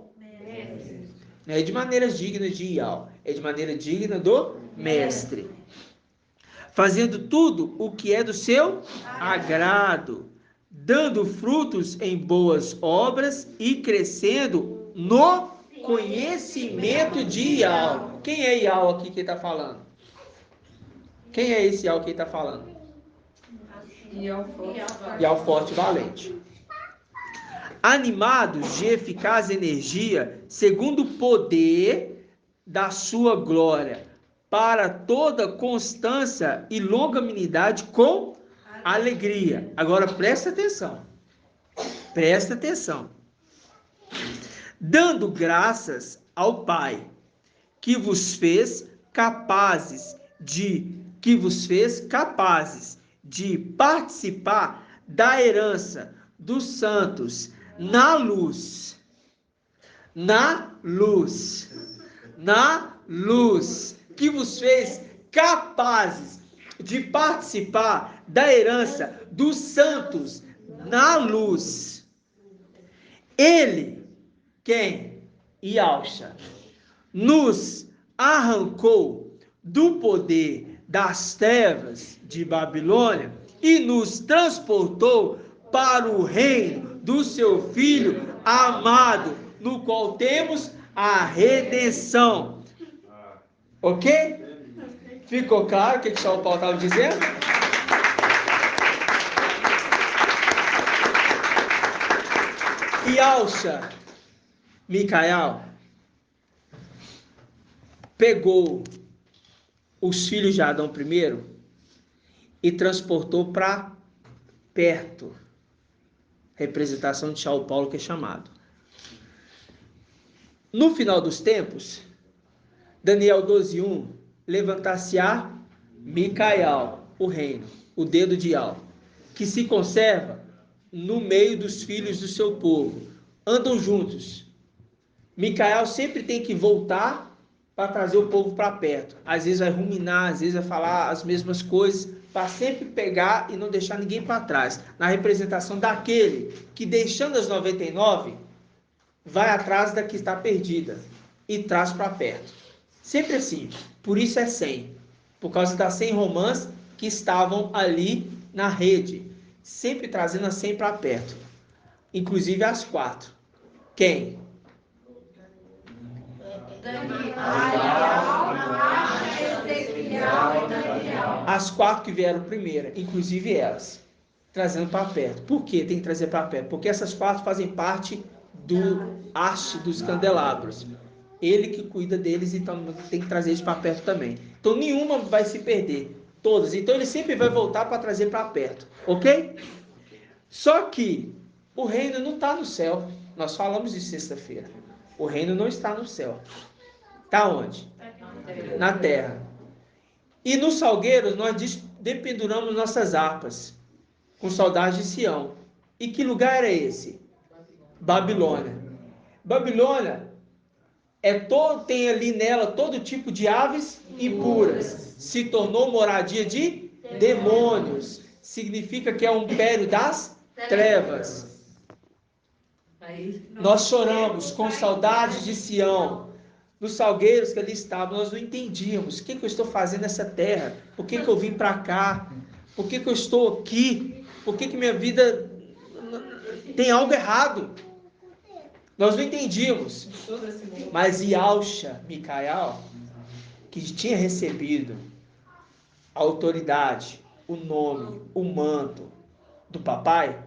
Não é de maneiras dignas de Ial, é de maneira digna do Mestre. Fazendo tudo o que é do seu agrado, dando frutos em boas obras e crescendo no conhecimento de Ial. Quem é Ial aqui que está falando? Quem é esse Ial que está falando? Ial forte e valente. Animados de eficaz energia, segundo o poder da sua glória, para toda constância e longanimidade com alegria. Agora presta atenção. Presta atenção. Dando graças ao Pai, que vos fez capazes de participar da herança dos santos na luz, que vos fez capazes de participar da herança dos santos na luz. Ele, quem? Ialcha, nos arrancou do poder das trevas de Babilônia e nos transportou para o reino do seu Filho amado, no qual temos a redenção. Ok? Ficou claro o que o São Paulo estava dizendo? Ialcha, Micael, pegou os filhos de Adão primeiro e transportou para perto. Representação de São Paulo que é chamado. No final dos tempos, Daniel 12:1, levantar-se-á Micael, o reino, o dedo de Al, que se conserva no meio dos filhos do seu povo. Andam juntos. Micael sempre tem que voltar para trazer o povo para perto. Às vezes vai ruminar, às vezes vai falar as mesmas coisas, para sempre pegar e não deixar ninguém para trás. Na representação daquele que, deixando as 99, vai atrás da que está perdida e traz para perto. Sempre assim. Por isso é 100. Por causa das 100 romãs que estavam ali na rede. Sempre trazendo as 100 para perto. Inclusive as 4. Quem? As 4 que vieram primeiro, inclusive elas, trazendo para perto. Por que tem que trazer para perto? Porque essas 4 fazem parte do haste dos candelabros. Ele que cuida deles, então tem que trazer eles para perto também. Então nenhuma vai se perder, todas. Então ele sempre vai voltar para trazer para perto, ok? Só que o reino não está no céu. Nós falamos de sexta-feira. O reino não está no céu. Está onde? Na terra. E nos salgueiros nós dependuramos nossas harpas, com saudade de Sião. E que lugar era esse? Babilônia. Babilônia tem ali nela todo tipo de aves impuras. Se tornou moradia de demônios. Significa que é o império das trevas. Nós choramos com saudade de Sião. Nos salgueiros que ali estavam, nós não entendíamos. O que eu estou fazendo nessa terra? Por que eu vim para cá? Por que eu estou aqui? Por que minha vida tem algo errado? Nós não entendíamos. Mas Yalcha, Micael, que tinha recebido a autoridade, o nome, o manto do papai,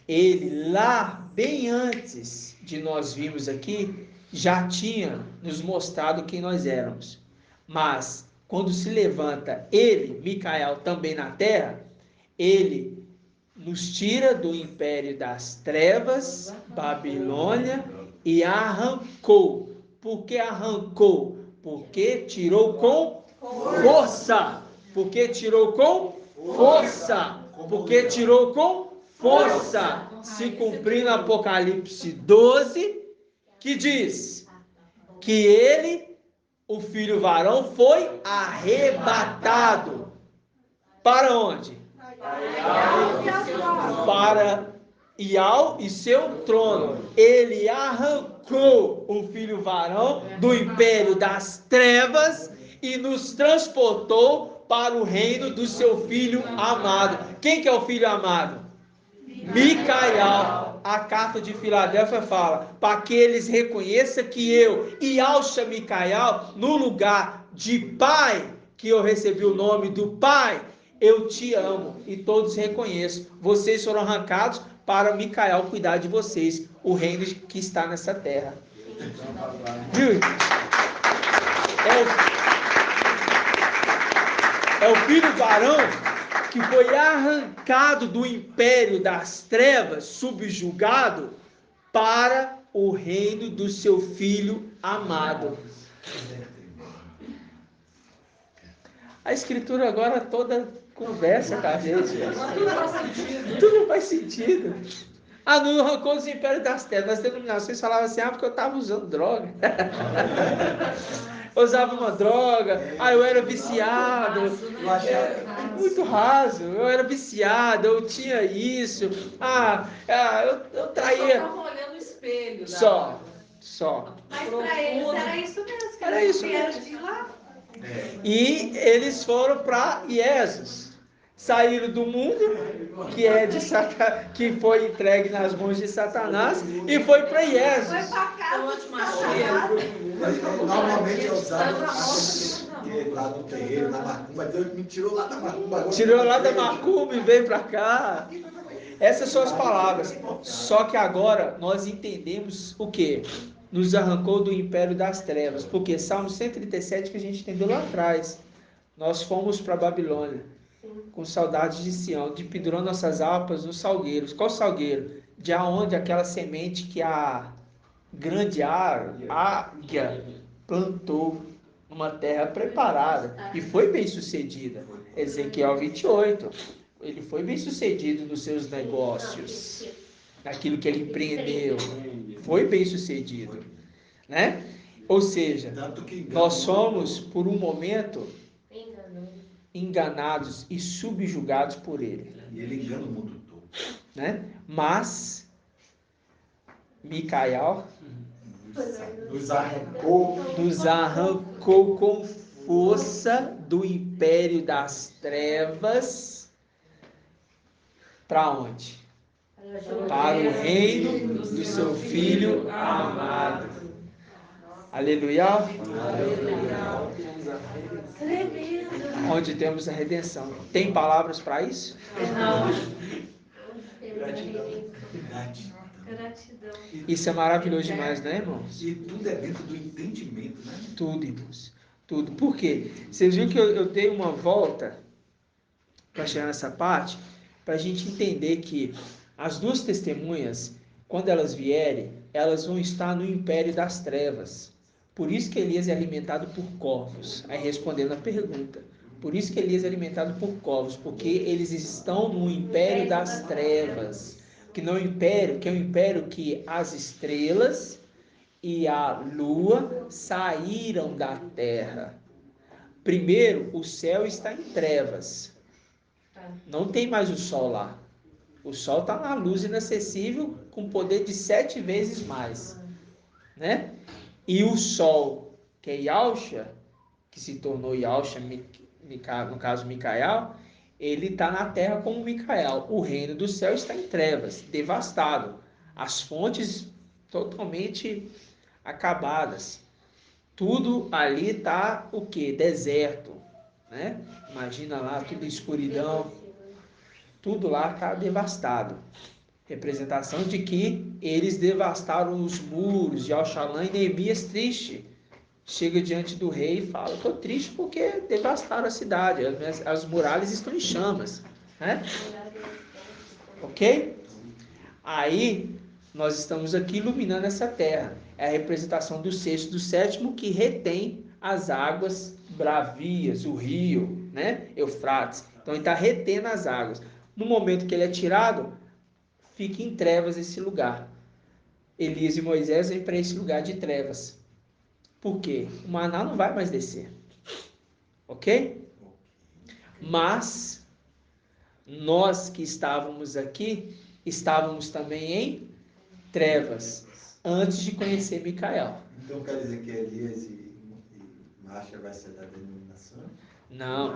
ele lá, bem antes de nós virmos aqui, já tinha nos mostrado quem nós éramos. Mas, quando se levanta ele, Micael, também na terra, ele nos tira do império das trevas, Babilônia, e arrancou. Por que arrancou? Porque tirou com força. Porque tirou com força. Porque tirou com força. Se cumprindo Apocalipse 12, que diz que ele, o filho varão, foi arrebatado. Para onde? Para Ial e seu trono. Ele arrancou o filho varão do império das trevas e nos transportou para o reino do seu filho amado. Quem que é o filho amado? Micael. A carta de Filadélfia fala, para que eles reconheçam que eu, Yalcha Micael, no lugar de pai, que eu recebi o nome do pai, eu te amo, e todos reconheçam. Vocês foram arrancados para Micael cuidar de vocês, o reino que está nessa terra. Viu? É o filho varão que foi arrancado do império das trevas, subjugado, para o reino do seu filho amado. A escritura agora toda conversa com a gente. Tudo não faz sentido. Não arrancou dos impérios das trevas. As denominações falavam assim, porque eu estava usando droga. Eu usava uma droga, eu era viciado, muito raso, eu era viciado, eu tinha isso, eu traía. Só olhando o espelho. Só. Mas para eles era isso mesmo, que era isso mesmo. De lá. E eles foram para Iesus. Saíram do mundo, que foi entregue nas mãos de Satanás, e foi para Iesus. Foi para casa de Satanás. Normalmente é usado lá no terreiro, na macumba. Deus me tirou lá da macumba. Tirou lá da macumba e veio para cá. Essas são as palavras. Só que agora nós entendemos o quê? Nos arrancou do império das trevas. Porque Salmo 137 que a gente entendeu lá atrás. Nós fomos para Babilônia. Com saudade de Sião, de pendurando nossas harpas nos salgueiros. Qual salgueiro? De onde aquela semente que a grande águia plantou numa terra preparada e foi bem sucedida. Ezequiel 28, ele foi bem sucedido nos seus negócios, naquilo que ele empreendeu, foi bem sucedido, né? Ou seja, nós somos por um momento enganados e subjugados por ele. E ele engana o mundo todo. Né? Mas Micael nos arrancou com força do império das trevas para onde? Para o reino do seu Filho amado. Aleluia. Onde temos a redenção. Tem palavras para isso? Gratidão. Isso é maravilhoso demais, né, irmãos? E tudo é dentro do entendimento, né? Tudo, irmãos. Tudo. Por quê? Vocês viram que eu dei uma volta para chegar nessa parte, para a gente entender que as duas testemunhas, quando elas vierem, elas vão estar no império das trevas. Por isso que Elias é alimentado por corvos. Aí respondendo a pergunta. Por isso que Elias é alimentado por corvos, porque eles estão no império das trevas. Que não é um império que as estrelas e a lua saíram da terra. Primeiro, o céu está em trevas. Não tem mais o sol lá. O sol está na luz inacessível com poder de 7 vezes mais. Né? E o sol, que é Yahusha, que se tornou Yahusha, no caso Micael, ele está na terra como Micael. O reino do céu está em trevas, devastado. As fontes totalmente acabadas. Tudo ali está o quê? Deserto. Né? Imagina lá, tudo escuridão. Tudo lá está devastado. Representação de que eles devastaram os muros de Alxalã, e Neemias triste. Chega diante do rei e fala: estou triste porque devastaram a cidade, as muralhas estão em chamas. Né? Ok? Aí, nós estamos aqui iluminando essa terra. É a representação do sexto e do sétimo que retém as águas bravias, o rio, né? Eufrates. Então, ele está retendo as águas. No momento que ele é tirado, fica em trevas esse lugar. Elias e Moisés vêm para esse lugar de trevas. Por quê? O maná não vai mais descer. Ok? Mas nós que estávamos aqui, estávamos também em trevas, antes de conhecer Micael. Então quer dizer que Elias e Marcha vai ser da denominação? Não.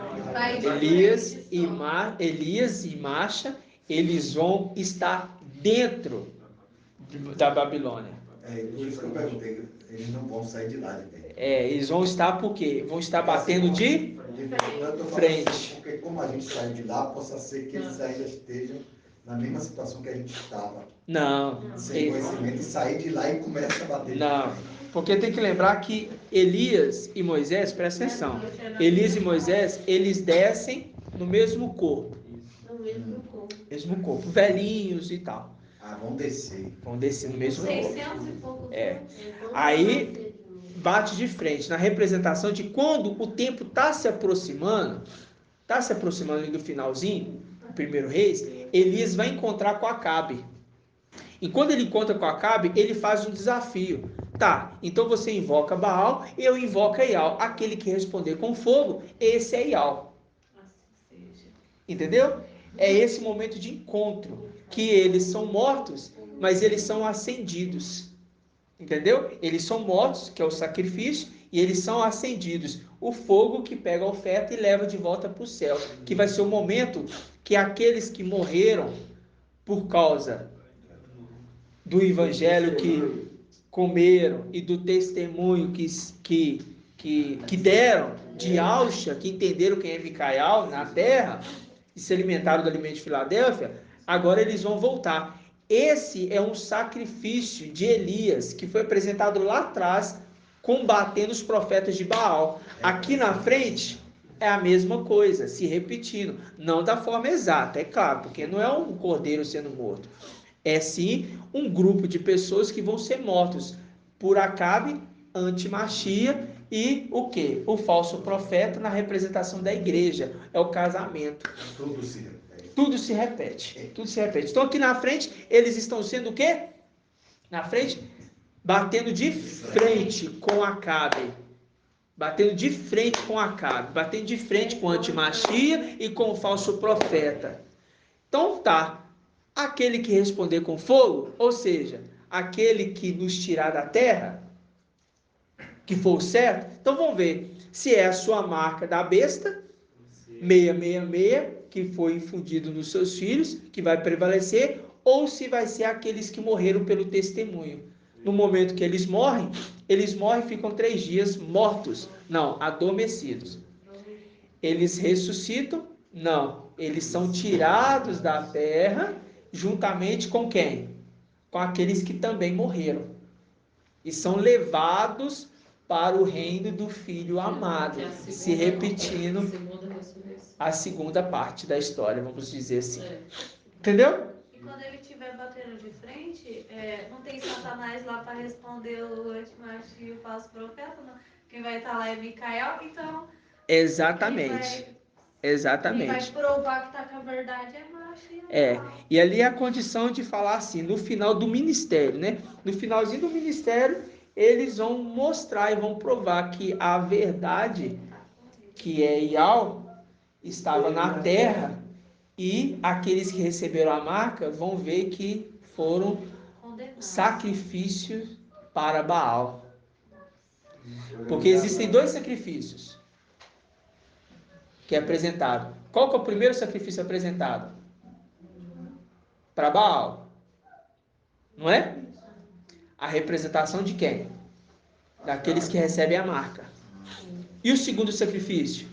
Elias e Marcha, eles vão estar dentro da Babilônia. Por isso que eu perguntei, eles não vão sair de lá de dentro. Eles vão estar por quê? Vão estar batendo de frente. Porque como a gente saiu de lá, possa ser que eles ainda estejam na mesma situação que a gente estava. Não. Sem conhecimento, e sair de lá e começa a bater. Não. Porque tem que lembrar que Elias e Moisés, presta atenção, Elias e Moisés, eles descem no mesmo corpo. Mesmo corpo. Velhinhos e tal. Vão descer. Vão descer no mesmo corpo. 600 e poucos. Aí bate de frente, na representação de quando o tempo está se aproximando do finalzinho, o primeiro reis, Elias vai encontrar com Acabe. E quando ele encontra com Acabe, ele faz um desafio. Tá, então você invoca Baal, eu invoco Ial. Aquele que responder com fogo, esse é Ial. Entendeu? É esse momento de encontro, que eles são mortos, mas eles são ascendidos. Entendeu? Eles são mortos, que é o sacrifício, e eles são ascendidos. O fogo que pega a oferta e leva de volta para o céu. Que vai ser o momento que aqueles que morreram por causa do evangelho, que comeram, e do testemunho que deram de Alxa, que entenderam quem é Micael na terra, e se alimentaram do alimento de Filadélfia, agora eles vão voltar. Esse é um sacrifício de Elias, que foi apresentado lá atrás, combatendo os profetas de Baal. Aqui na frente é a mesma coisa, se repetindo. Não da forma exata, é claro, porque não é um cordeiro sendo morto. É sim um grupo de pessoas que vão ser mortos por Acabe antimachia e o quê? O falso profeta na representação da igreja. É o casamento. Tudo se repete. Tudo se repete. Tudo se repete. Então aqui na frente, eles estão sendo o quê? Na frente, batendo de frente com Acabe. Batendo de frente com Acabe. Batendo de frente com antimachia e com o falso profeta. Então tá. Aquele que responder com fogo, ou seja, aquele que nos tirar da terra, que for o certo, então vamos ver se é a sua marca da besta, 666, que foi infundido nos seus filhos, que vai prevalecer, ou se vai ser aqueles que morreram pelo testemunho. No momento que eles morrem e ficam 3 dias mortos. Não, adormecidos. Eles ressuscitam? Não, eles são tirados da terra, juntamente com quem? Com aqueles que também morreram. E são levados para o reino do Filho amado, se repetindo a segunda parte da história, vamos dizer assim. Entendeu? E quando ele estiver batendo de frente, não tem Satanás lá para responder o antimachia e o falso profeta, não? Quem vai estar lá é Micael, então... Exatamente. Exatamente. Quem vai provar que está com a verdade é machia. E ali é a condição de falar assim, no final do ministério, né? No finalzinho do ministério, eles vão mostrar e vão provar que a verdade, que é Ial, estava na terra, e aqueles que receberam a marca vão ver que foram sacrifícios para Baal. Porque existem 2 sacrifícios que é apresentado. Qual que é o primeiro sacrifício apresentado? Para Baal. Não é? A representação de quem? Daqueles que recebem a marca. E o segundo sacrifício?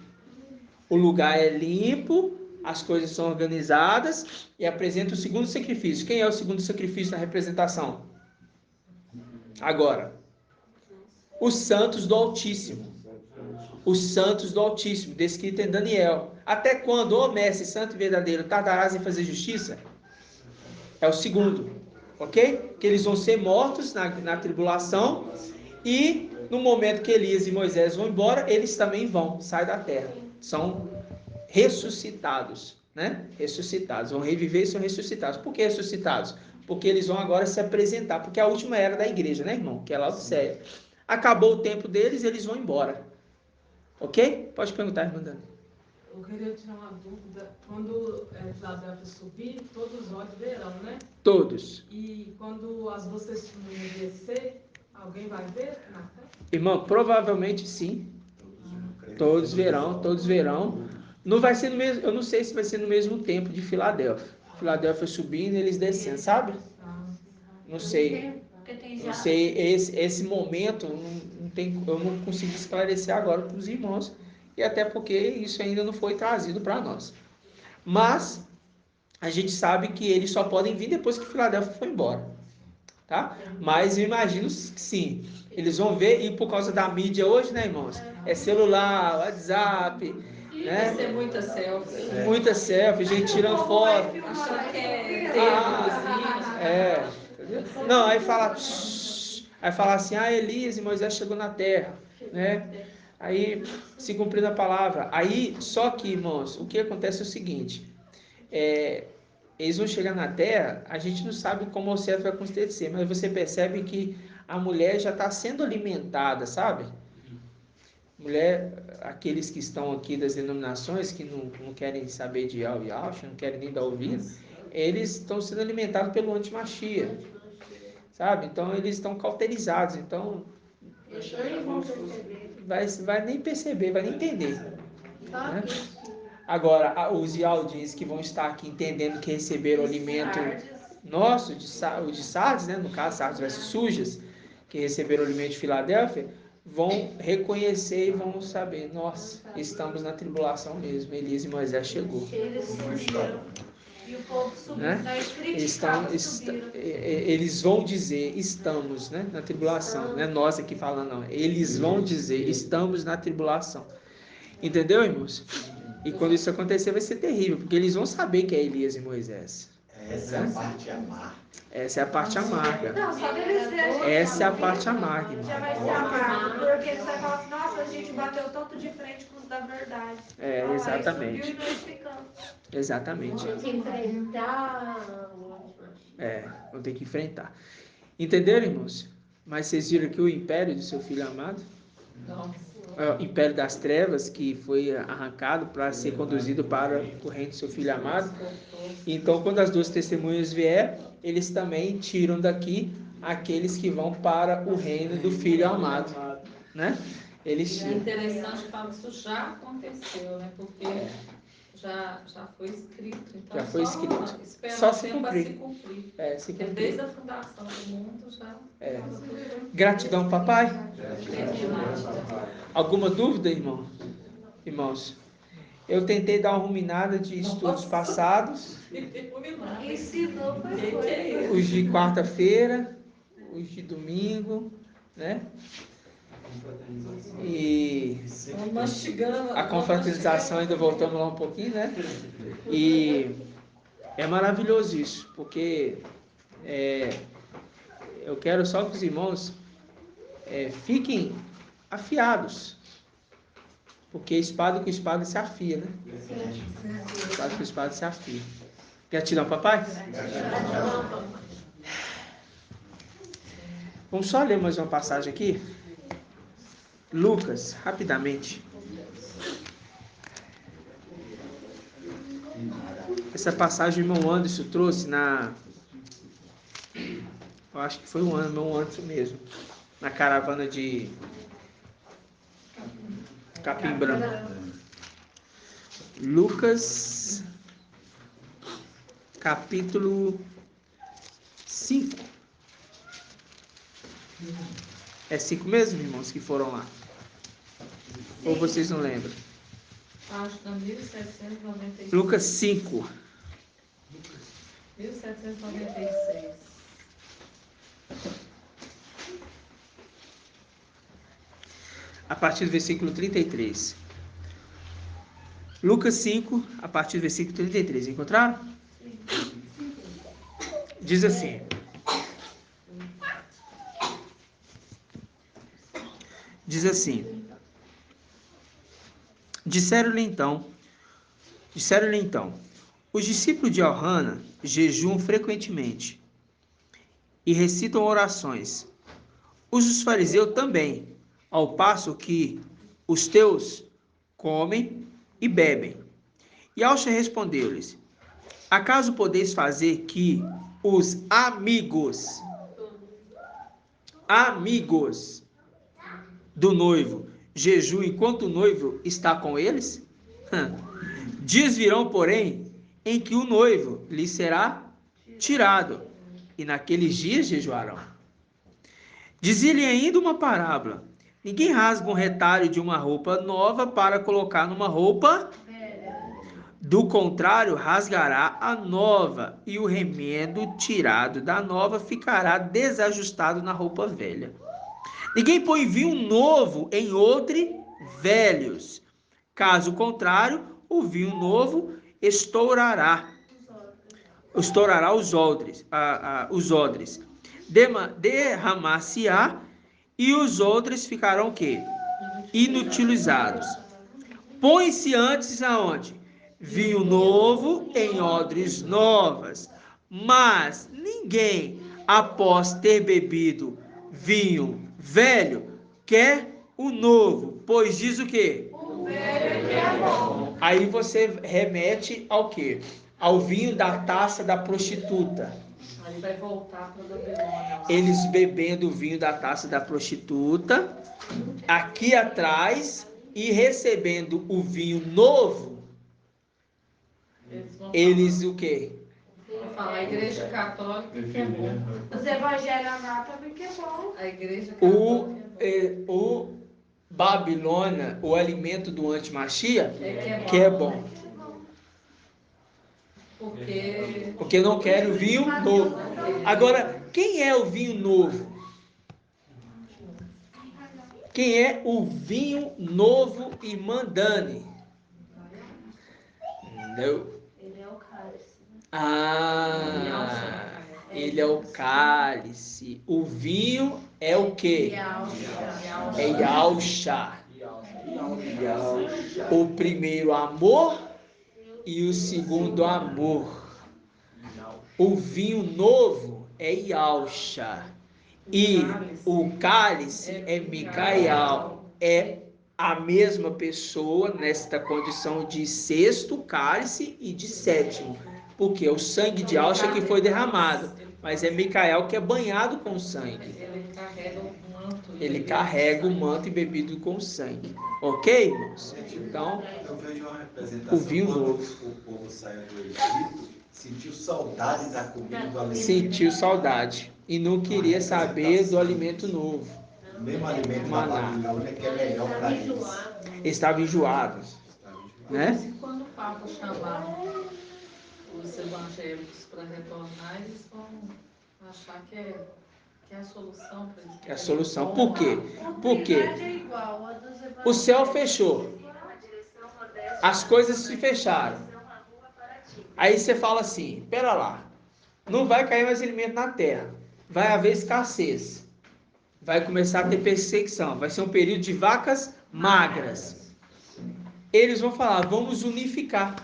O lugar é limpo, as coisas são organizadas e apresenta o segundo sacrifício. Quem é o segundo sacrifício na representação? Agora, os santos do Altíssimo. Os santos do Altíssimo, descrito em Daniel. Até quando, ó mestre santo e verdadeiro, tardarás em fazer justiça? É o segundo, ok? Que eles vão ser mortos na tribulação e no momento que Elias e Moisés vão embora, eles também vão, saem da terra. São ressuscitados, né? Ressuscitados, vão reviver e são ressuscitados. Por que ressuscitados? Porque eles vão agora se apresentar, porque é a última era da igreja, né, irmão? Que é Laodiceia. Acabou o tempo deles, eles vão embora. Ok? Pode perguntar, irmã Dani. Eu queria tirar uma dúvida. Quando Filadélfia subir, todos os olhos verão, né? Todos. E quando as 2 testemunhas descer, alguém vai ver na terra? Irmão, provavelmente sim. Todos verão. Não vai ser no mesmo, eu não sei se vai ser no mesmo tempo de Filadélfia. Filadélfia subindo e eles descendo, sabe? Não sei. Não sei, esse momento eu não consigo esclarecer agora para os irmãos, e até porque isso ainda não foi trazido para nós. Mas a gente sabe que eles só podem vir depois que Filadélfia for embora, tá? Mas eu imagino que sim, eles vão ver, e por causa da mídia hoje, né, irmãos? É celular, WhatsApp, né? Vai ser muita selfie. Muita selfie, gente tirando foto. Achando que é tempo, Não, aí fala assim, Elias e Moisés chegou na terra, né? Aí se cumprindo a palavra. Aí, só que, irmãos, o que acontece é o seguinte, eles vão chegar na terra, a gente não sabe como o certo vai acontecer, mas você percebe que a mulher já está sendo alimentada, sabe? Mulher, aqueles que estão aqui das denominações, que não querem saber de Yahweh, não querem nem dar ouvido, eles estão sendo alimentados pelo antimachia, sabe? Então eles estão cauterizados, então vai nem perceber, vai nem entender, né? Agora, os Yaldins que vão estar aqui entendendo que receberam o alimento nosso, o de Sardes, né? No caso, Sardes versus Sujas, que receberam o alimento de Filadélfia, vão reconhecer e vão saber, nossa, estamos na tribulação mesmo, Elias e Moisés chegou. Eles subiram e o povo subiu, Né? subiram. Eles vão dizer, estamos, né, na tribulação, não é nós aqui falando, não. Eles vão dizer, estamos na tribulação. Entendeu, irmãos? E quando isso acontecer vai ser terrível, porque eles vão saber que é Elias e Moisés. Essa é a parte amarga. Essa é a parte amarga. Não, só deles verem. Essa é a parte amarga, irmão. Já vai ser amargo, porque eles vão falar assim, nossa, a gente bateu tanto de frente com os da verdade. É, exatamente. Aí subiu e nós ficamos. Exatamente. Tem que enfrentar. Vão ter que enfrentar. Entenderam, irmãos? Mas vocês viram aqui o império do seu filho amado? O império das trevas, que foi arrancado para ser conduzido para o reino do seu filho amado. Então, quando as duas testemunhas vier, eles também tiram daqui aqueles que vão para o reino do filho amado, né? Eles É tiram. interessante falar que isso já aconteceu, né? Porque já foi escrito. Então, Já foi escrito. Espera Só o se tempo para cumprir. se cumprir. Se Porque cumprir. desde a fundação do mundo já... Gratidão, papai. Alguma dúvida, irmãos? Eu tentei dar uma ruminada de estudos passados. Ensinou, foi. Os de quarta-feira, os de domingo, né? E a confraternização ainda voltamos lá um pouquinho, né? E é maravilhoso isso, porque eu quero só que os irmãos fiquem afiados, porque espada com espada se afia, né? Espada com espada se afia. Gratidão, papai? Vamos só ler mais uma passagem aqui. Lucas, rapidamente. Essa passagem o irmão Anderson trouxe eu acho que foi o irmão Anderson mesmo, na caravana de Capim Branco. Lucas, capítulo 5. É 5 mesmo, irmãos, que foram lá? Sim. Ou vocês não lembram? Página 1796. Lucas 5. 1796. A partir do versículo 33. Lucas 5, a partir do versículo 33. Encontraram? Sim. Diz assim. Diz assim. Disseram-lhe então, os discípulos de Johanna jejuam frequentemente e recitam orações. Os dos fariseus também, ao passo que os teus comem e bebem. E Alxa respondeu-lhes: acaso podeis fazer que os amigos do noivo jejuem enquanto o noivo está com eles? Dias virão, porém, em que o noivo lhe será tirado, e naqueles dias jejuarão. Dizia-lhe ainda uma parábola: ninguém rasga um retalho de uma roupa nova para colocar numa roupa do contrário, rasgará a nova, e o remendo tirado da nova ficará desajustado na roupa velha. Ninguém põe vinho novo em odre velhos. Caso contrário, o vinho novo estourará os odres, derramar-se-á, e os odres ficarão o quê? Inutilizados. Põe-se antes aonde? Vinho novo em odres novas. Mas ninguém, após ter bebido vinho velho, quer o novo, pois diz o quê? O velho é bom. Aí você remete ao quê? Ao vinho da taça da prostituta. Aí vai voltar para a Babilônia. Eles bebendo o vinho da taça da prostituta, aqui atrás, e recebendo o vinho novo, eles o quê? Vou falar a igreja católica que é bom. Os evangélicos lá também que é bom. A igreja católica o Babilônia, o alimento do antimachia, que é bom. Porque não quer o vinho novo. Agora, quem é o vinho novo? Quem é o vinho novo e mandane? Não. Ele é o cálice. Ele é o cálice. O vinho é o quê? É Yalcha. O primeiro amor e o segundo amor. O vinho novo é Yalcha. E o cálice é Micael. É a mesma pessoa nesta condição de sexto cálice e de sétimo. Porque o sangue de Yalcha que foi derramado. Mas é Micael que é banhado com sangue. Ele carrega o manto embebido com sangue. Ok, irmãos? Então, eu vejo uma representação. O vinho novo. O povo saiu do Egito, sentiu saudade da comida do alimento. Sentiu saudade. E não queria saber do alimento novo. O mesmo alimento da Babilônia que é melhor para eles. Estavam enjoados. Né? Quando o Papa chamar os evangélicos para retornar, eles vão achar que é a solução para eles. É a solução. Por quê? Porque o céu fechou. As coisas se fecharam. Aí você fala assim, pera lá, não vai cair mais alimento na terra. Vai haver escassez. Vai começar a ter perseguição. Vai ser um período de vacas magras. Eles vão falar, vamos unificar.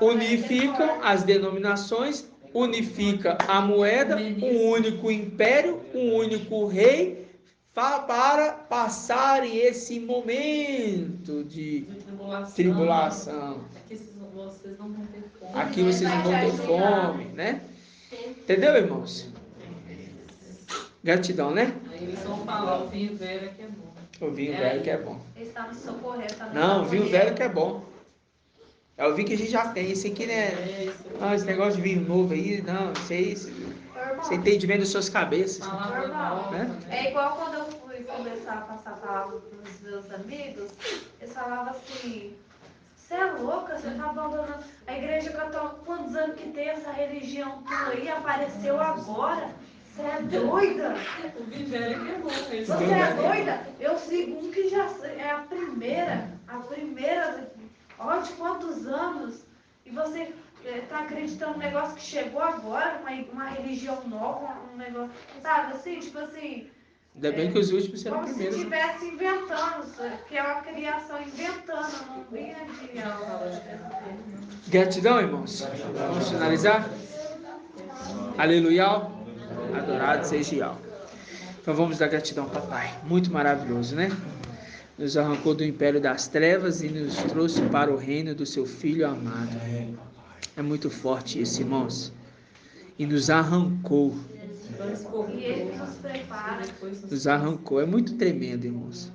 Unificam as denominações, unifica a moeda, um único império, um único rei, para passarem esse momento de tribulação. Aqui vocês não vão ter fome, né? Entendeu, irmãos? Gratidão, né? Aí eles vão falar, o vinho velho é que é bom. O vinho velho que é bom. Está no socorrer, tá no Não, o vinho velho que é bom. É o vinho que a gente já tem. Esse aqui, né? Não, esse negócio de vinho novo aí, não, isso aí, você entende bem das suas cabeças. Né? É igual quando eu fui começar a passar a palavra para os meus amigos, eles falavam assim, você é louca, você está abandonando a igreja católica, quantos anos que tem essa religião tua aí, apareceu agora, você é doida? O vinho velho que é bom. Você é doida? Eu sigo um que já é a primeira, olha de quantos anos, e você está acreditando num negócio que chegou agora, uma religião nova, um negócio, sabe, assim, tipo assim... Ainda bem que os últimos serão como primeiros. se estivesse inventando, que é uma criação inventando, não vinha de algo. Gratidão, irmãos. Vamos finalizar? Aleluia. Adorado seja Yahweh. Então vamos dar gratidão, papai. Muito maravilhoso, né? Nos arrancou do império das trevas e nos trouxe para o reino do seu Filho amado. É muito forte isso, irmãos. E nos arrancou. E ele nos prepara. Nos arrancou. É muito tremendo, irmãos.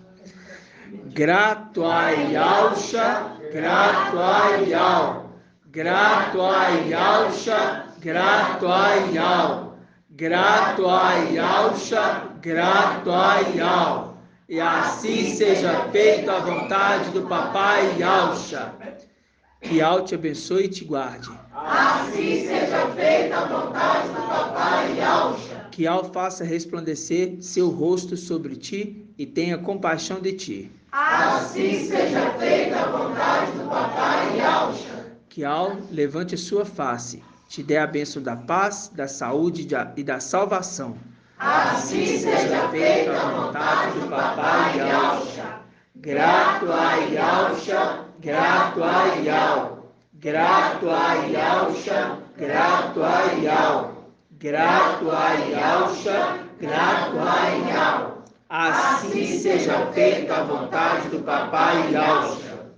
Grato a Yalcha, grato a Yal. Grato a Yalcha, grato a Yal. Grato a Yalcha, grato a Yal. E assim seja feita a vontade do papai Yalcha. Que Yal te abençoe e te guarde. Assim seja feita a vontade do papai Yalcha. Que Yal faça resplandecer seu rosto sobre ti e tenha compaixão de ti. Assim seja feita a vontade do papai Yalcha. Que Yal levante a sua face, te dê a bênção da paz, da saúde e da salvação. Assim seja feita a vontade do papai Yalcha. Grato a Yalcha, grato a Yal. Grato a Yalcha, grato a Yal. Grato a Yalcha, grato a Yal. Assim seja feita a vontade do papai Yalcha.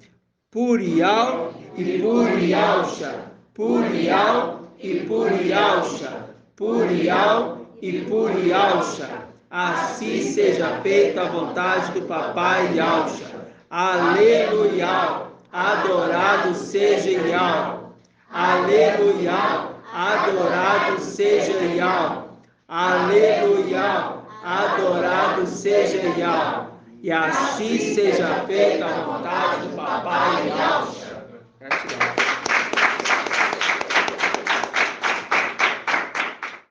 Por Yal e por Yalcha. Por Yal e por Yalcha. Por Yal e por Yalcha. Assim seja feita a vontade do papai Yalcha. Aleluia. Adorado seja Yal. Aleluia. Adorado seja Yal. Aleluia. Adorado seja Yal. E assim seja feita a vontade do papai